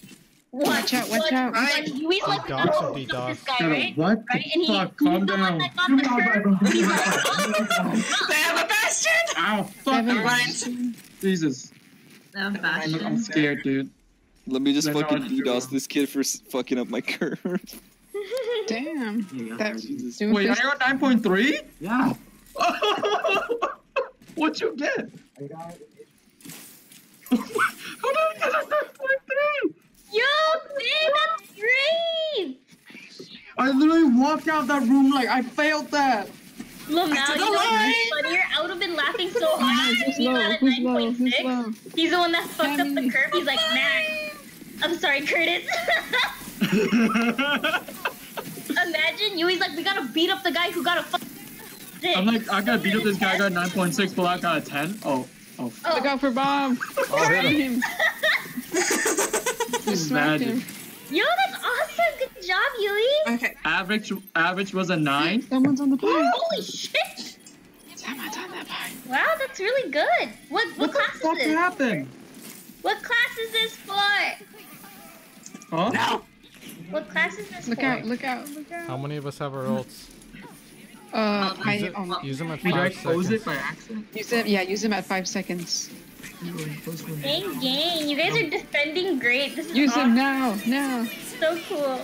Watch out! Watch out! Yui's like the Dox one or who D-Dox? this guy, Shut up, right? what Right? the And fuck? he's Calm the one down. that got the curve. He's like, They have a bastion. Ow, fuck. Seven. Right. Jesus. Oh, Bastion. I'm scared, dude. Let me just That's fucking all- DDoS this kid for fucking up my curve. Damn. That's Jesus. Wait, I got 9.3? Yeah. What'd you get? I got How did I get a 9.3? Yo, babe, that's great! I literally walked out that room like I failed that. Look, now you know what's line. funnier? I would have been laughing so hard. Who's He low? got a Who's low? Who's 9.6. low? He's the one that fucked up the CAMI. curve. He's like, man. I'm sorry, Curtis. Imagine you. He's like, we gotta beat up the guy who got a fuck. I'm like, I gotta beat up this guy. I got 9.6, but I got a 10. Oh. Look out for Bob. Oh, hit him. Just smacked him. Yo, that's awesome. Good job, Yui. Okay. Average was a 9. Someone's on the bike. Holy shit. Someone's on the bike. Wow, that's really good. What class is What this? happened? What class is this for? Huh? No. What class is this Look for? out, look out, look out. How many of us have our ults? Use them at Did I 5 close seconds. it by accident? Use them at 5 seconds. Dang, you guys are defending great. This is Use them awesome. now. So cool.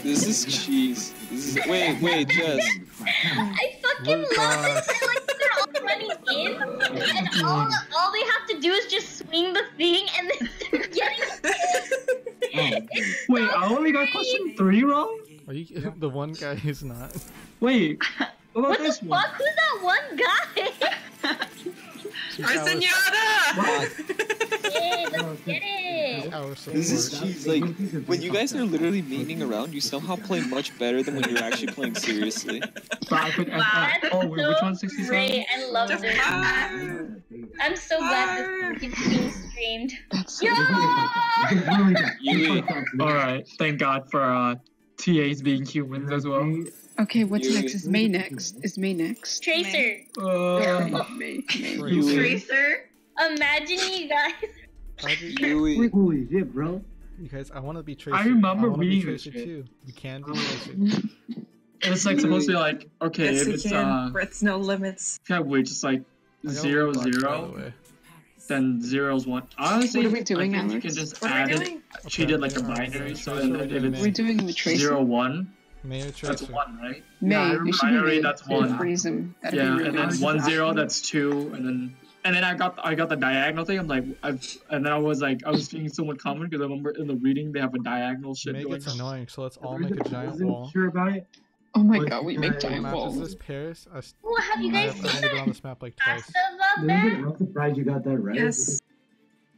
This is cheese. This is wait, Jess. I fucking Look, love this. They're like they're all running in, and all they have to do is just swing the thing, and then they're getting. Wait, I only got question 3 wrong? Are you the one guy who's not? Wait, what about What the this one? fuck? Who's that one guy? Our Senora! Hey, let's get it. Our This is support. cheese. Like when you guys are literally memeing around, you somehow play much better than when you're actually playing seriously. But I put That's oh, wait, which so one's 67? great. I love Just this. fire. I'm so glad this is being streamed. That's Yo! Yui, Alright, thank God for TAs being humans as well. Okay, what's Yui. next? Is May next? Is May next? Tracer. May. Yui, Tracer. Imagine you guys. How do you, Yui. Holy shit, bro. you guys, I want to be Tracer. I remember wanna be reading this Tracer shit. too. You can be Tracer. It's like supposed to be like, okay, Yes, if we it's can. Breath's no limits. which is like I got 0, one box, by the 0, way. then 0's 1. Honestly, What are we doing, I think you Alex? can just What are add we it, doing? treat it like a Okay, binary, so Tracer if would be We're it's doing the Tracer. 0, 1, May or that's Tracer. 1, right? May. Yeah, I You remember should be binary, May. that's You'll 1. freeze them. That'd Yeah, be really and then nice. 1, 0, that's 2, and then I got the diagonal thing. I'm like, and then I was feeling somewhat common because I remember in the reading they have a diagonal shit May going gets on. annoying, so let's all make a giant wasn't wall. sure about it. Oh my What god, we make kind giant What map is walls. this? Paris? Oh, have you guys I've seen only been on that this map like twice. pasta up there? I'm surprised you got that right. Yes.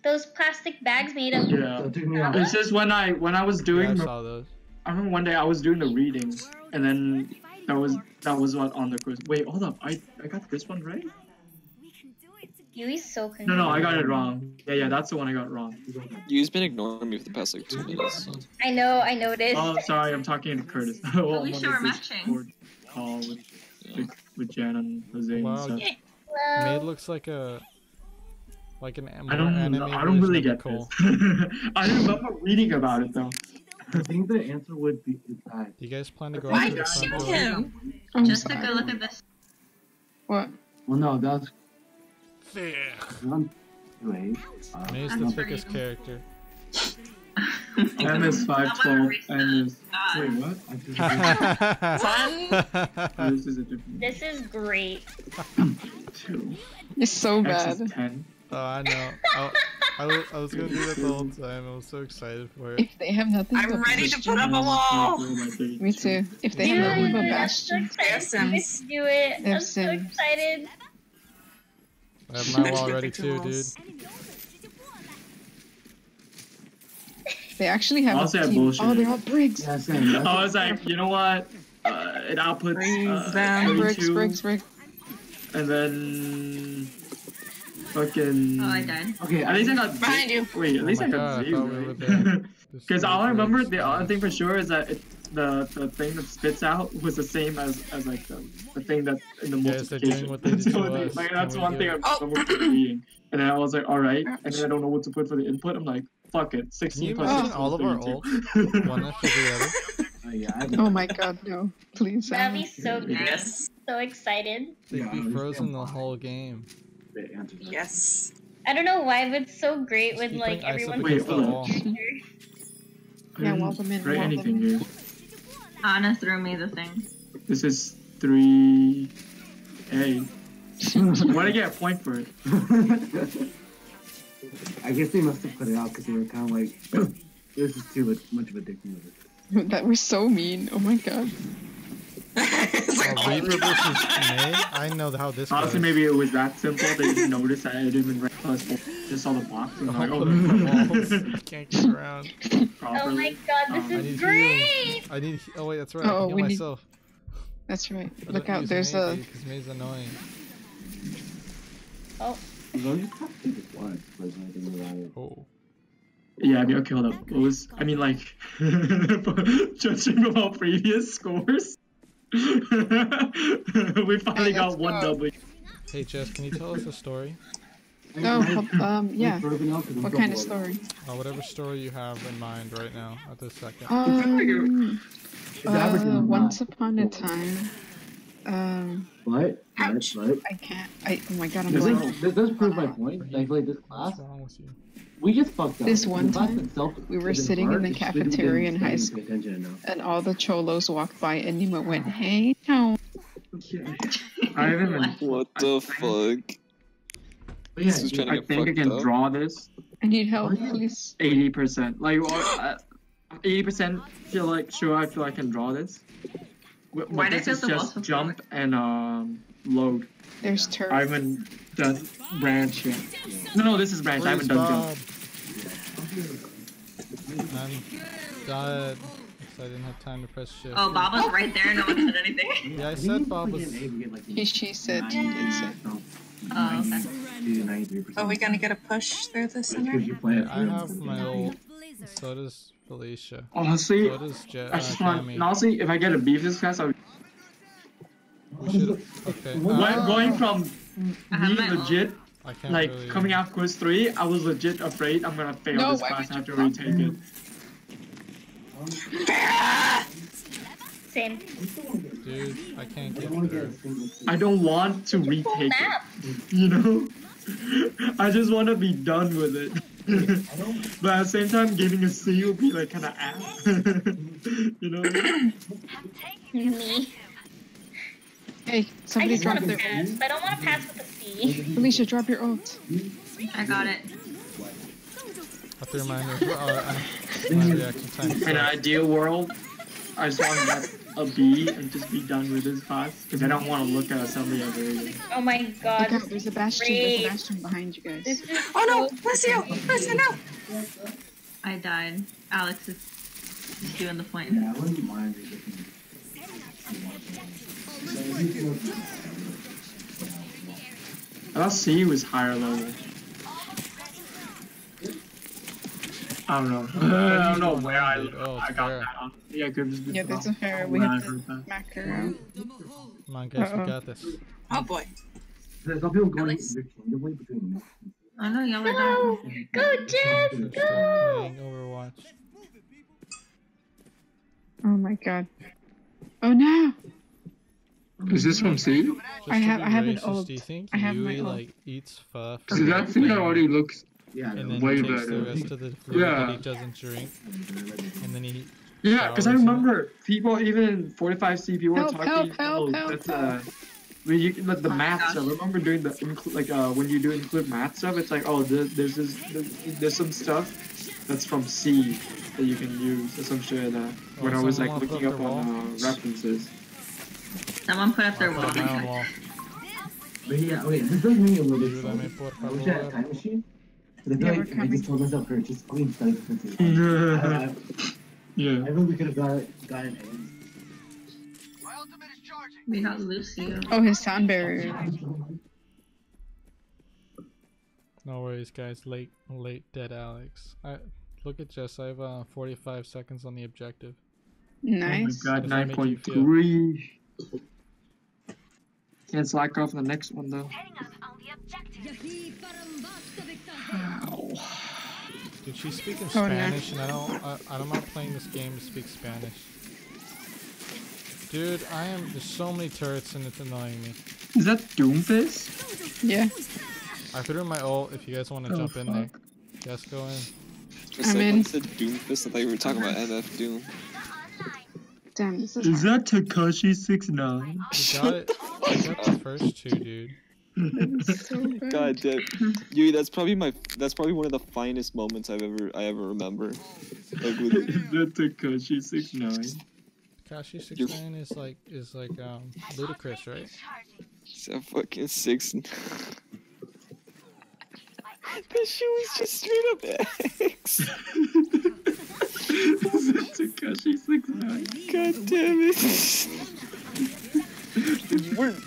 Those plastic bags made of. Yeah. That took me out. It's just when I was Yeah, doing I the, saw those. I remember one day I was doing the reading, and then that was what on the quiz. Wait, hold up, I got this one right? Yui's so confused. No, I got it wrong. Yeah, that's the one I got wrong. You've been ignoring me for the past like 2 minutes. I know, I noticed. Oh, sorry, I'm talking to Curtis. Well, I'm Alicia, on we're this matching. Discord call with Jan and Jose Wow. and stuff. May Well, looks like an I more don't anime really version of get Nicole. this. I remember reading about it though. I think the answer would be that. Do you guys plan to go Why out to the shoot front door? him? I'm Just sorry. take a look at this. What? Well, no, that's Fair. wait. May's the thickest character. M is 512. M is wait what? Fun. This is a different this is great. 2. It's so X bad. is 10. Oh, I know. I was gonna do that the whole time. I was so excited for it. If they have nothing I'm but ready to Bastion. put up a wall. Me too. If they have nothing but I'm so Bastion. excited Sims. to do it. They have I'm so Sims. excited. I have my Let's wall get ready the too, dude. walls. They actually have Honestly, a I team. bullshit. Oh, they're all Briggs. Yeah, same. That's I was like, you know what? It outputs Freeze them. Briggs, 32, Briggs. and then fucking. Oh, I died. okay. At least I got Behind you. Wait, at least my I got God, I Z, thought we were right? there. Because all I remember, the other thing for sure is that the thing that spits out was the same as like the thing that in the Yes, they're multiplication. doing what they did to So, us, like, and that's we one get thing it. I remember reading. And then I was like, all right, and then I don't know what to put for the input. I'm like, fuck it, Can 16 you plus imagine 16 all of our 32. ults? One after the other? yeah, I Oh my god, no. Please. That'd be so good. Yes. So excited. They'd Yeah, I be understand frozen the why. whole game. the answer. Yes. I don't know why, but it's so great when Keep like putting ice up everyone against the wall. Yeah, welcome in. Try Welcome anything in. here. Anna threw me the thing. This is 3A. Why did I get a point for it? I guess they must have put it out because they were kind of like, this is too much of a dick move. That was so mean. Oh my god. Reaper versus May? I know how this goes. Honestly, maybe it was that simple. They didn't notice that I didn't even read +4. Just saw the box and like, Put it in the walls. You can't get around. Oh my god, this I is need great! healing. I need. Oh wait, that's right. I Oh, can heal we need- myself. That's right. I Look don't out, use there's May, a... because May's annoying. Oh, Oh. yeah, I mean, okay, hold up. What was, I mean, like, judging from our previous scores, we finally got one W. Hey Jess, can you tell us a story? No, yeah. What kind of story? Whatever story you have in mind right now at this second. Once upon a time. What? I can't. Oh my god, I'm This blanking. does prove my point. I feel like this class, What's wrong with you? we just fucked up. This one The class time, itself we were isn't sitting in hard, the it's just we didn't cafeteria in pay high school, attention enough. and all the cholos walked by, and Nima went, "Hey, no." I haven't even. What the fuck? Yeah, This is trying to I get think I fucked can up. draw this I need help, please. 80%. Like, 80% feel like, sure, I feel I can draw this. But Why did I this feel is the walls just so jump and load. There's turf. I haven't done branch yet. No, this is branch. I haven't done jump. I'm dead. Because I didn't have time to press shift. Oh, Bob was right there. No one said anything. Yeah, I said Bob was. She said, it said. Oh, okay. Are we gonna get a push through the center? Yeah, I have my ult. So does Felicia. Honestly, So does I just want. CAMI. Honestly, if I get a beef this class, I'll. We should. Okay. Going from I have me my legit, I can't like really... coming out quiz 3, I was legit afraid I'm gonna fail No, this why class would after you retake it. same. Dude, I can't get there. I don't want to retake Map. it. You know? I just want to be done with it. But at the same time, getting a C will be like kind of ass. You know? Me. Hey, I somebody just want drop to their pass, but I don't want to pass with a C. Felicia, drop your ult. I got it. I threw mine as well. My reaction time. In an ideal world, I just want to get a B and just be done with this class. Because I don't want to look at assembly ever again. Oh my god. Look out, there's a bastion. There's a bastion behind you guys. This is Oh no! so Lucio! Lucio, no! I died. Alex is doing the point. Yeah, I wouldn't mind it. I thought C was higher level. I don't know. I don't know where I got that on. Yeah, good. Yeah, that's a fair. We have to smack her out. Come on, guys, we got this. Oh boy. There's some people going interchangeably between them. I know y'all are Go! done. Go, Jess! Should Go! start playing Overwatch. Oh my god. Oh no! Is this from C? Just I to have- be I have an racist, ult. Do you think I have my Yui ult. like eats pho? Because that thing already looks Yeah, And then way he takes the better. rest of the fluid Yeah. that he doesn't drink, and then he. Yeah, because I showers in it. remember people, even 45C, people were Help, talking. help, help, That's help. when you like the math stuff. I remember doing the when you do include math stuff. It's like, oh, there's some stuff that's from C that you can use or some shit like that. When I was like someone looking put up up on their references. Someone put up their I'll wall. put my own wall. But yeah, okay, this does make it a little bit Ayúdame, fun. por I wish I had a favor. time machine. But I feel Yeah, like we're if I coming. just told myself, "Kurt, just fucking study for this." I Yeah. think we could have gotten A. We got Lucio. Oh, his sound barrier. No worries, guys. Late dead Alex. Look at Jess. I have 45 seconds on the objective. Nice. Oh my god, How does that make you 9.3. Can't slack off the next one though. Ow. Dude, she's speaking Oh, no. Spanish, and I'm not playing this game to speak Spanish. Dude, there's so many turrets and it's annoying me. Is that Doomfist? Yeah. I threw in my ult if you guys want to jump in there. Yes, go in. Just I'm like in. when I said Doomfist, I thought you were talking about MF Doom. Damn, this is Is that Takashi 69? You got it. I got the first two, dude. so bad. God damn, Yui, that's probably one of the finest moments I ever remember. Like with Is that Takashi 69? Kashi 69 is like ludicrous, right? so fucking 6. That shit was just straight up X. Is that Takashi 69? God damn it.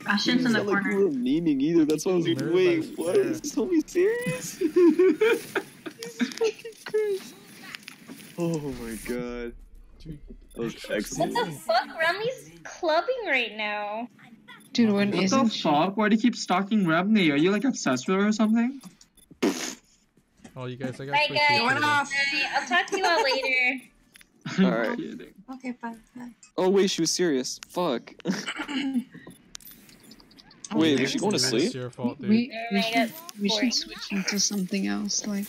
Bastion's in the Like we corner. were memeing either. That's why I was like, Nerd wait, life what? fair. Is this homie serious? Jesus fucking Christ. Oh my god. Dude, That was What excellent. the fuck? Remy's clubbing right now. Dude, when What the isn't she? fuck? Why do you keep stalking Remney? Are you like obsessed with her or something? oh, you guys, I got Bye free guys. pizza Going today. off. I'll talk to you all later. I'm Alright. kidding. Okay, bye. Bye. Oh wait, she was serious. Fuck. Wait, was she going to Dude, sleep? It's your fault, dude. We Alright, should switch into something else. Like,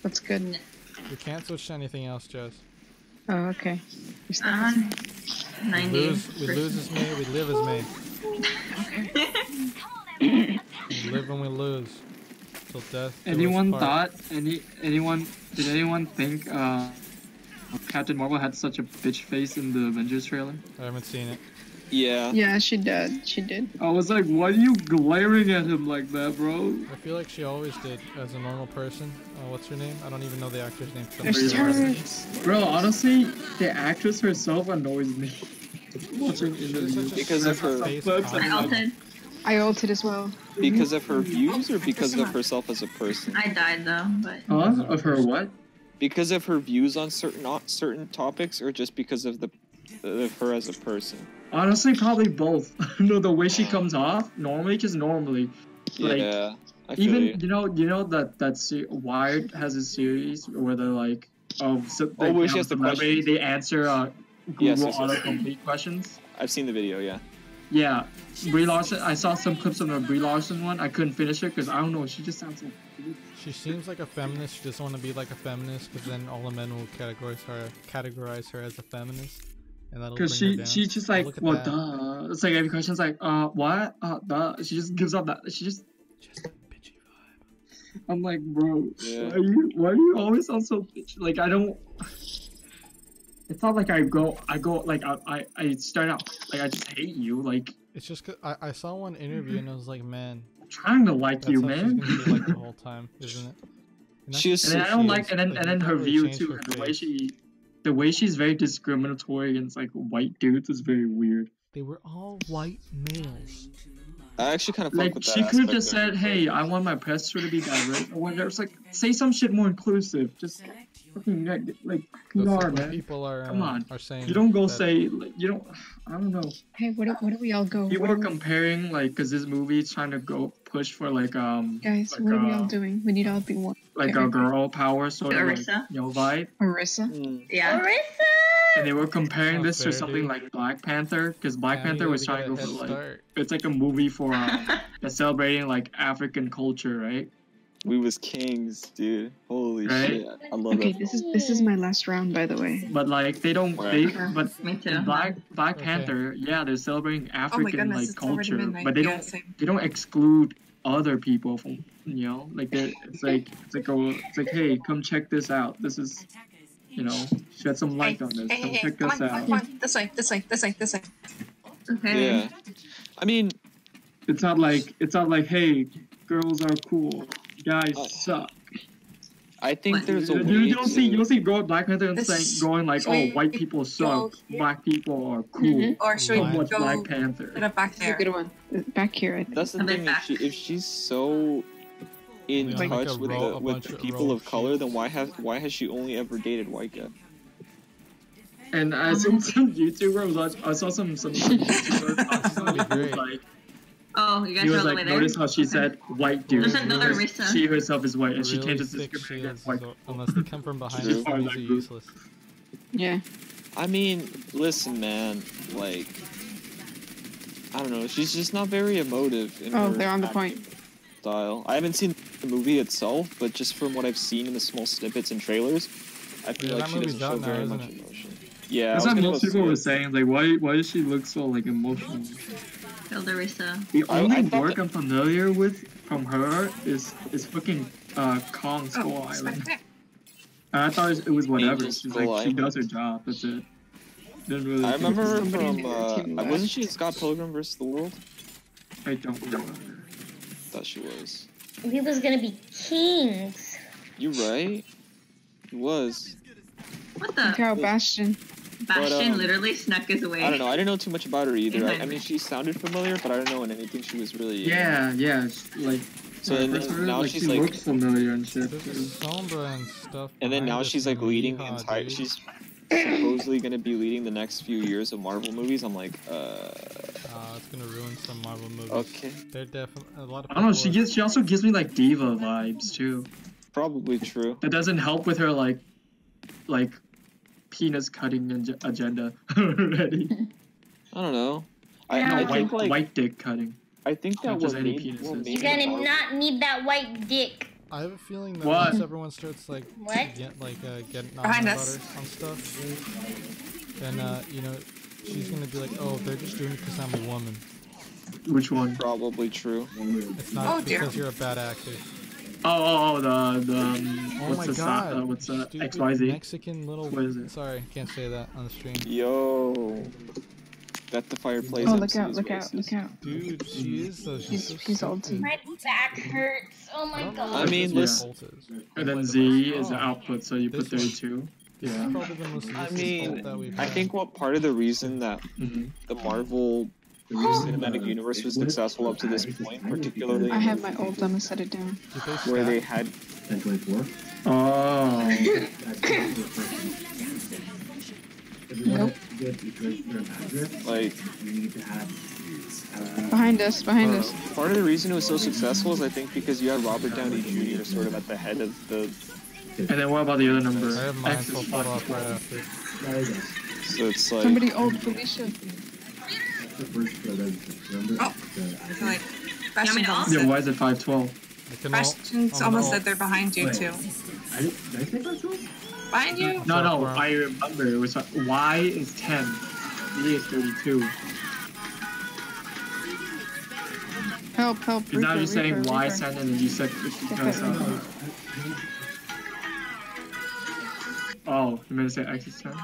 that's good. We can't switch to anything else, Jess. Oh, okay. I'm on 90. We lose as May, we live as May. We live and we lose. Till death. do us Anyone part. thought, did anyone think, Captain Marvel had such a bitch face in the Avengers trailer? I haven't seen it. Yeah. Yeah, she did. She did. I was like, why are you glaring at him like that, bro? I feel like she always did as a normal person. What's her name? I don't even know the actor's name. There's turrets. Bro, honestly, the actress herself annoys me. Watching interviews. Because of her- I ulted. I ulted as well. Because of her views or because of herself as a person? I died though, but Huh? Of her what? Because of her views on certain topics, or just because of her as a person? Honestly, probably both. No, the way she comes off, just normally. Like, Yeah. I feel even you. you know that Wired has a series where they're like, where she has the questions? they answer Google Yes. autocomplete questions. I've seen the video. Yeah. Yeah, Brie Larson. I saw some clips of the Brie Larson one. I couldn't finish it because I don't know. She just sounds like. She seems like a feminist. She doesn't want to be like a feminist because then all the men will categorize her as a feminist, and that'll bring Because her down. she's just like, Look at well, that. duh. It's like every question's like, what? Duh. She just gives up that. Just a bitchy vibe. I'm like, bro, Yeah. why do you always sound so bitchy? Like, I don't. It's not like I go like I start out like I just hate you. Like, It's just 'cause I saw one interview and I was like, man, I'm trying to like that's you, how man. she's gonna be like the whole time, isn't it? And She is. And then I don't like, and then Like, her totally view changed too, her the way she's very discriminatory against like white dudes is very weird. They were all white males. I actually kind of fuck Like with that. she could have aspect just of said, it. "Hey, I want my press tour to be diverse," or whatever. It's like say some shit more inclusive. Just fucking like That's PR, what man. people are. Come on. Are saying. You don't go that- say like, you don't. I don't know. Hey, what do we all go? People What are do we- comparing like because this movie is trying to go push for like Guys, like, what are we all doing? We need all to be one. like Okay. a girl power sort of like, Orisa? vibe. Arissa. Mm. yeah. Marissa! And they were comparing Not this to fair, something dude. like Black Panther because Black Cammy, Panther was we trying to got go a for head like start. it's like a movie for that's celebrating like African culture, right? We was kings, dude. Holy Right? shit! I love Okay, that. this is my last round, by the way. But like they don't Right. but Me too. in Black Okay. Panther, yeah, they're celebrating Oh my African goodness, like it's already culture, midnight. but they Yeah, don't same. exclude other people from like it's like hey, come check this out. This is shed some light on this. Come check come this on, out. come on. This way. Okay. Yeah. I mean, It's not like hey, girls are cool, guys suck. I think there's a way You don't to- see Black Panther and This- saying going like, should oh, we white people suck, go here? black people are cool. Or should So we much go Black Panther. put it back This is a there? good one. Back here, I think. That's the A bit thing. back. If she's so in We touch make a with row- a with bunch the of people row of of color, sheets. then why has she only ever dated white guys? And I saw some YouTuber, I saw some YouTuber That'd be great. like Oh, you guys he are was all the way like, there? notice how she said white dude. There's another Risa. She herself is white, A and she really can't just thick discriminate against shield, white. so unless they come from behind True. us, then these are useless. Yeah. I mean, listen, man. Like, I don't know. She's just not very emotive. In Oh, her they're on the acting. point. style. I haven't seen the movie itself, but just from what I've seen in the small snippets and trailers, I feel like she doesn't show very much emotion. Yeah, that's what most people were saying. Like, why does she look so like emotional? Felderissa. The only work I'm familiar with from her is fucking Kong Skull Island. And I thought it was whatever. She's like, she does her job. That's it. Really I remember her from wasn't she in Scott Pilgrim vs. the World? I don't remember. Thought she was. We was gonna be kings. You're right. He was. What the? Look how Bastion. Bastion literally snuck us away. I don't know. I didn't know too much about her either. I mean, she sounded familiar, but I don't know in anything she was really. Yeah. Like. So now like, she's she like looks familiar and shit. Sombra and stuff. And then now she's like leading the entire. She's supposedly gonna be leading the next few years of Marvel movies. I'm like, it's gonna ruin some Marvel movies. Okay. They're definitely a lot of. I don't know. She also gives me like diva vibes too. Probably true. That doesn't help with her like penis cutting agenda already. I don't know. I think like white dick cutting. I think that was any You're gonna not need that white dick. I have a feeling that once everyone starts like getting Behind about us. her on stuff, then you know, she's gonna be like, oh, they're just doing it because I'm a woman. Which one? Probably true. It's not because you're a bad actor. Oh, what's the XYZ? Mexican little. What is it? Sorry, can't say that on the stream. Yo. That the fireplace. Oh, look out! Dude, she is though. He's ulti. My back hurts. Oh my god. I mean, listen. And then Z is the output, so you put 32. Yeah. I mean, I think what part of the reason that the Marvel cinematic universe was successful up to this point, particularly. I have my ult. I'm gonna set it down. Where they had. 1024. Oh. Nope. Like. Behind us. Part of the reason it was so successful is I think because you had Robert Downey Jr. sort of at the head of the. And then what about the other number? I have mine put off right after. So it's like. Somebody ult Felicia. Oh, like Bastion's yeah, why is it 512? Bastion's almost said they're behind you too. Did I say 512? Behind you? No, I remember it was Y is 10, Z is 32. Help! Because now you're saying Y is 10 and then you said it's because oh, you meant to say X is 10?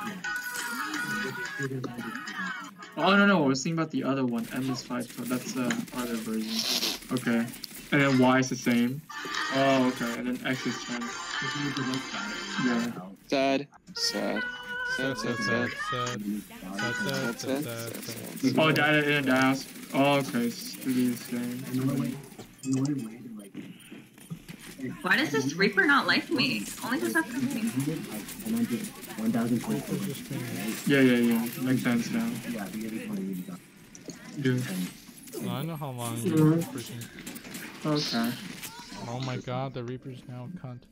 Oh no, I was thinking about the other one. M is 512. That's the other version. Okay. And then Y is the same. Oh, okay. And then X is 10. Yeah. Sad. Oh, Dad didn't ask. Oh, okay. It's really the same. Why does this Reaper not like me? Only because after me. Yeah. Makes sense now. Dude. Well, I know how long you're pushing. Okay. Oh my god, the Reaper's now a cunt.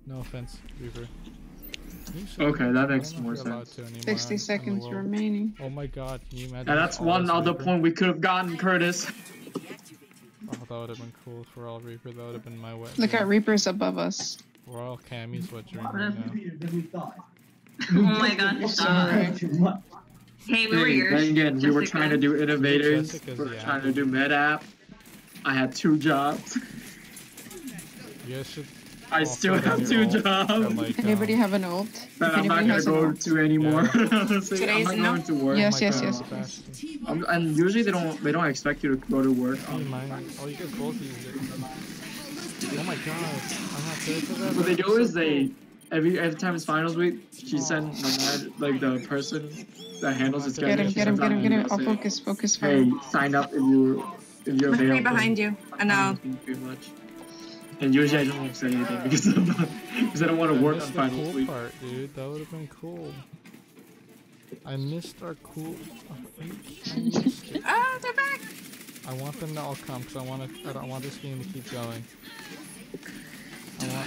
No offense, Reaper. Okay, that makes more sense. 60 seconds remaining. Oh my god, can you imagine? And that's one other point we could have gotten, Curtis. Oh, that would have been cool for all Reaper. That would have been my way. Look at Reaper's above us. We're all CAMI's what you're in right now. Oh my god, stop. Hey, we were yours. Then again, we were trying to do innovators. We were trying to do med app. I had 2 jobs. You guys should. I still have 2 jobs. Like, Anybody have an ult? But I'm not gonna go to anymore. Honestly, I'm not going to work. Yes. And usually they don't expect you to go to work. Oh, you guys both use it. Oh my god, I'm not there for that. What they do is every time it's finals week, she sends like the person that handles it. Get him. I'll focus. Hey, sign up if you're available. Right behind you. I know. Pretty much. And usually I don't say anything because I don't want to work on finals week. Part, dude. That would have been cool. I missed our cool. Ah, they're back. I want them to all come because I want this game to keep going. No.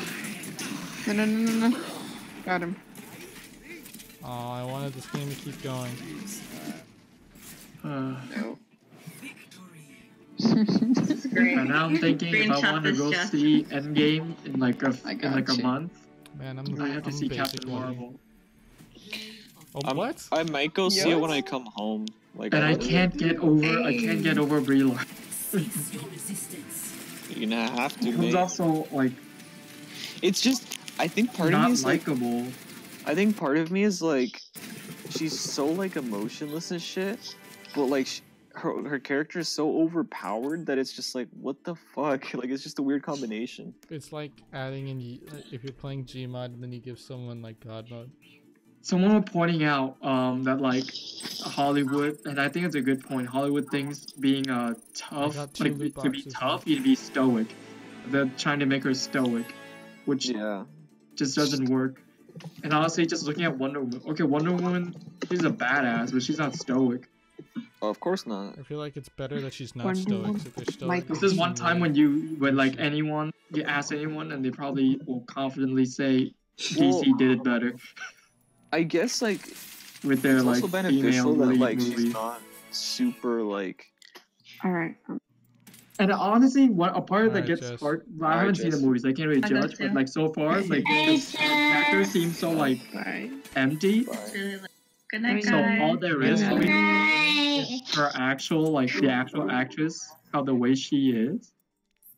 Got him. Oh, I wanted this game to keep going. No. This is great. now I'm thinking if I Screenshot want to this, go Jess. see Endgame in like a gotcha. month, Man, I have to I'm see basic Captain one here. Marvel, Oh, what? I might go see it when Yes? I come home. Like, and I wouldn't- can't get over Brie Larson. You're gonna have to, It comes mate. off so like It's just, I think part of me not is like, likable. I think part of me is like, she's so like emotionless and shit, but like her character is so overpowered that it's just like, what the fuck? Like, it's just a weird combination. It's like adding in if you're playing Gmod and then you give someone like God mode. Someone was pointing out that like Hollywood, and I think it's a good point. Hollywood thinks being tough, got 2 like loot to be boxes tough, you need to be stoic. They're trying to make her stoic, which Yeah. just doesn't work. And honestly, just looking at Wonder Woman, okay, Wonder Woman, she's a badass, but she's not stoic. Oh, of course not. I feel like it's better that she's not Wonder stoic. Woman. So if they're stoic, Michael. This is one time when like anyone, you ask anyone, and they probably will confidently say DC did it better I guess like with their it's like also female beneficial that lead like she's movies. not super like. All right. And honestly, a part that Alright, gets Jess. hard. I Alright, haven't seen the Jess. movies. I can't really I got judge, but you. like so far, like Hey, the characters seem so like empty. It's really like, good night, So guys. all there is Good to it Night. is her actual the actual actress, how the way she is.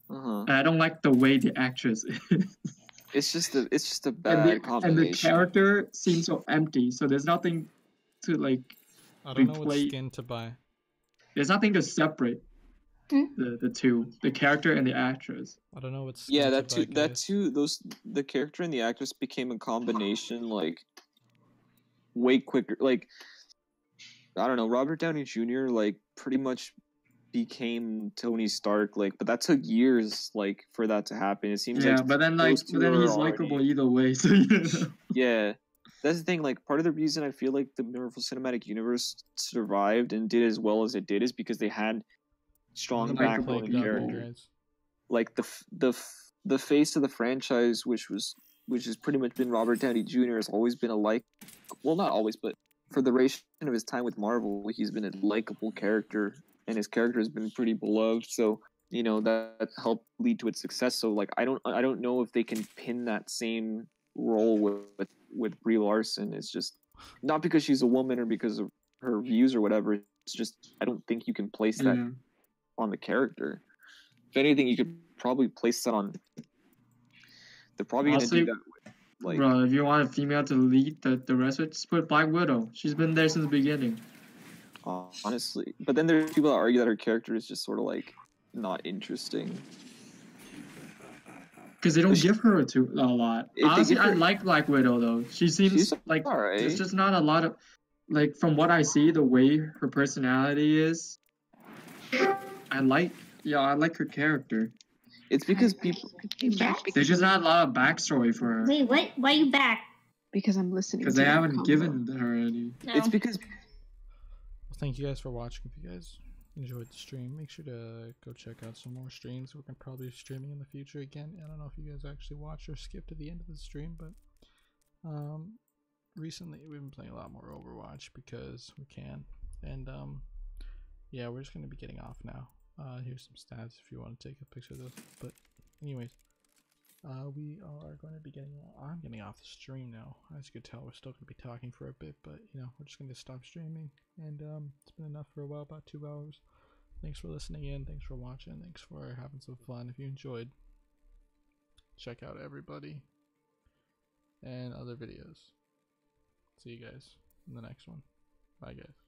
And I don't like the way the actress is. It's just a bad and the combination. character seems so empty. So there's nothing to like I don't know what replace. skin to buy. There's nothing to separate the two, the character and the actress. I don't know what skin Yeah, to that buy, too. That guys. too. The character and the actress became a combination like way quicker. Like, I don't know, Robert Downey Jr. like pretty much became Tony Stark. Like, but that took years like for that to happen. It seems like but then those two are he's already- likable either way. So you know. Yeah, that's the thing. Like, part of the reason I feel like the Marvel Cinematic Universe survived and did as well as it did is because they had strong backbone and character. Like the face of the franchise, which has pretty much been Robert Downey Jr. has always been not always, but for the duration of his time with Marvel, he's been a likable character, and his character has been pretty beloved. So you know that helped lead to its success. So like I don't know if they can pin that same role with Brie Larson. It's just not because she's a woman or because of her views or whatever. It's just I don't think you can place that on the character. If anything, you could probably place that on. They're probably Honestly, gonna do that. Like, bro, if you want a female to lead the rest of it, just put Black Widow. She's been there since the beginning. honestly, but then there's people that argue that her character is just sort of like not interesting. Because they don't give her a lot. Honestly, I like Black Widow though. She's like alright. There's just not a lot of like from what I see, the way her personality is. I like her character. It's because people. There's just not a lot of backstory for her. Wait, what? Why are you back? Because I'm listening. Because they haven't given her any. No. It's because. Well, thank you guys for watching. If you guys enjoyed the stream, make sure to go check out some more streams. We're gonna probably be streaming in the future again. I don't know if you guys actually watch or skip to the end of the stream, but recently we've been playing a lot more Overwatch because we can, and yeah, we're just gonna be getting off now. Here's some stats if you want to take a picture of those. But anyways, we are going to be I'm getting off the stream now. As you can tell, we're still going to be talking for a bit, but you know, we're just going to stop streaming. And it's been enough for a while, about 2 hours. Thanks for listening in. Thanks for watching. Thanks for having some fun. If you enjoyed, check out everybody and other videos. See you guys in the next one. Bye, guys.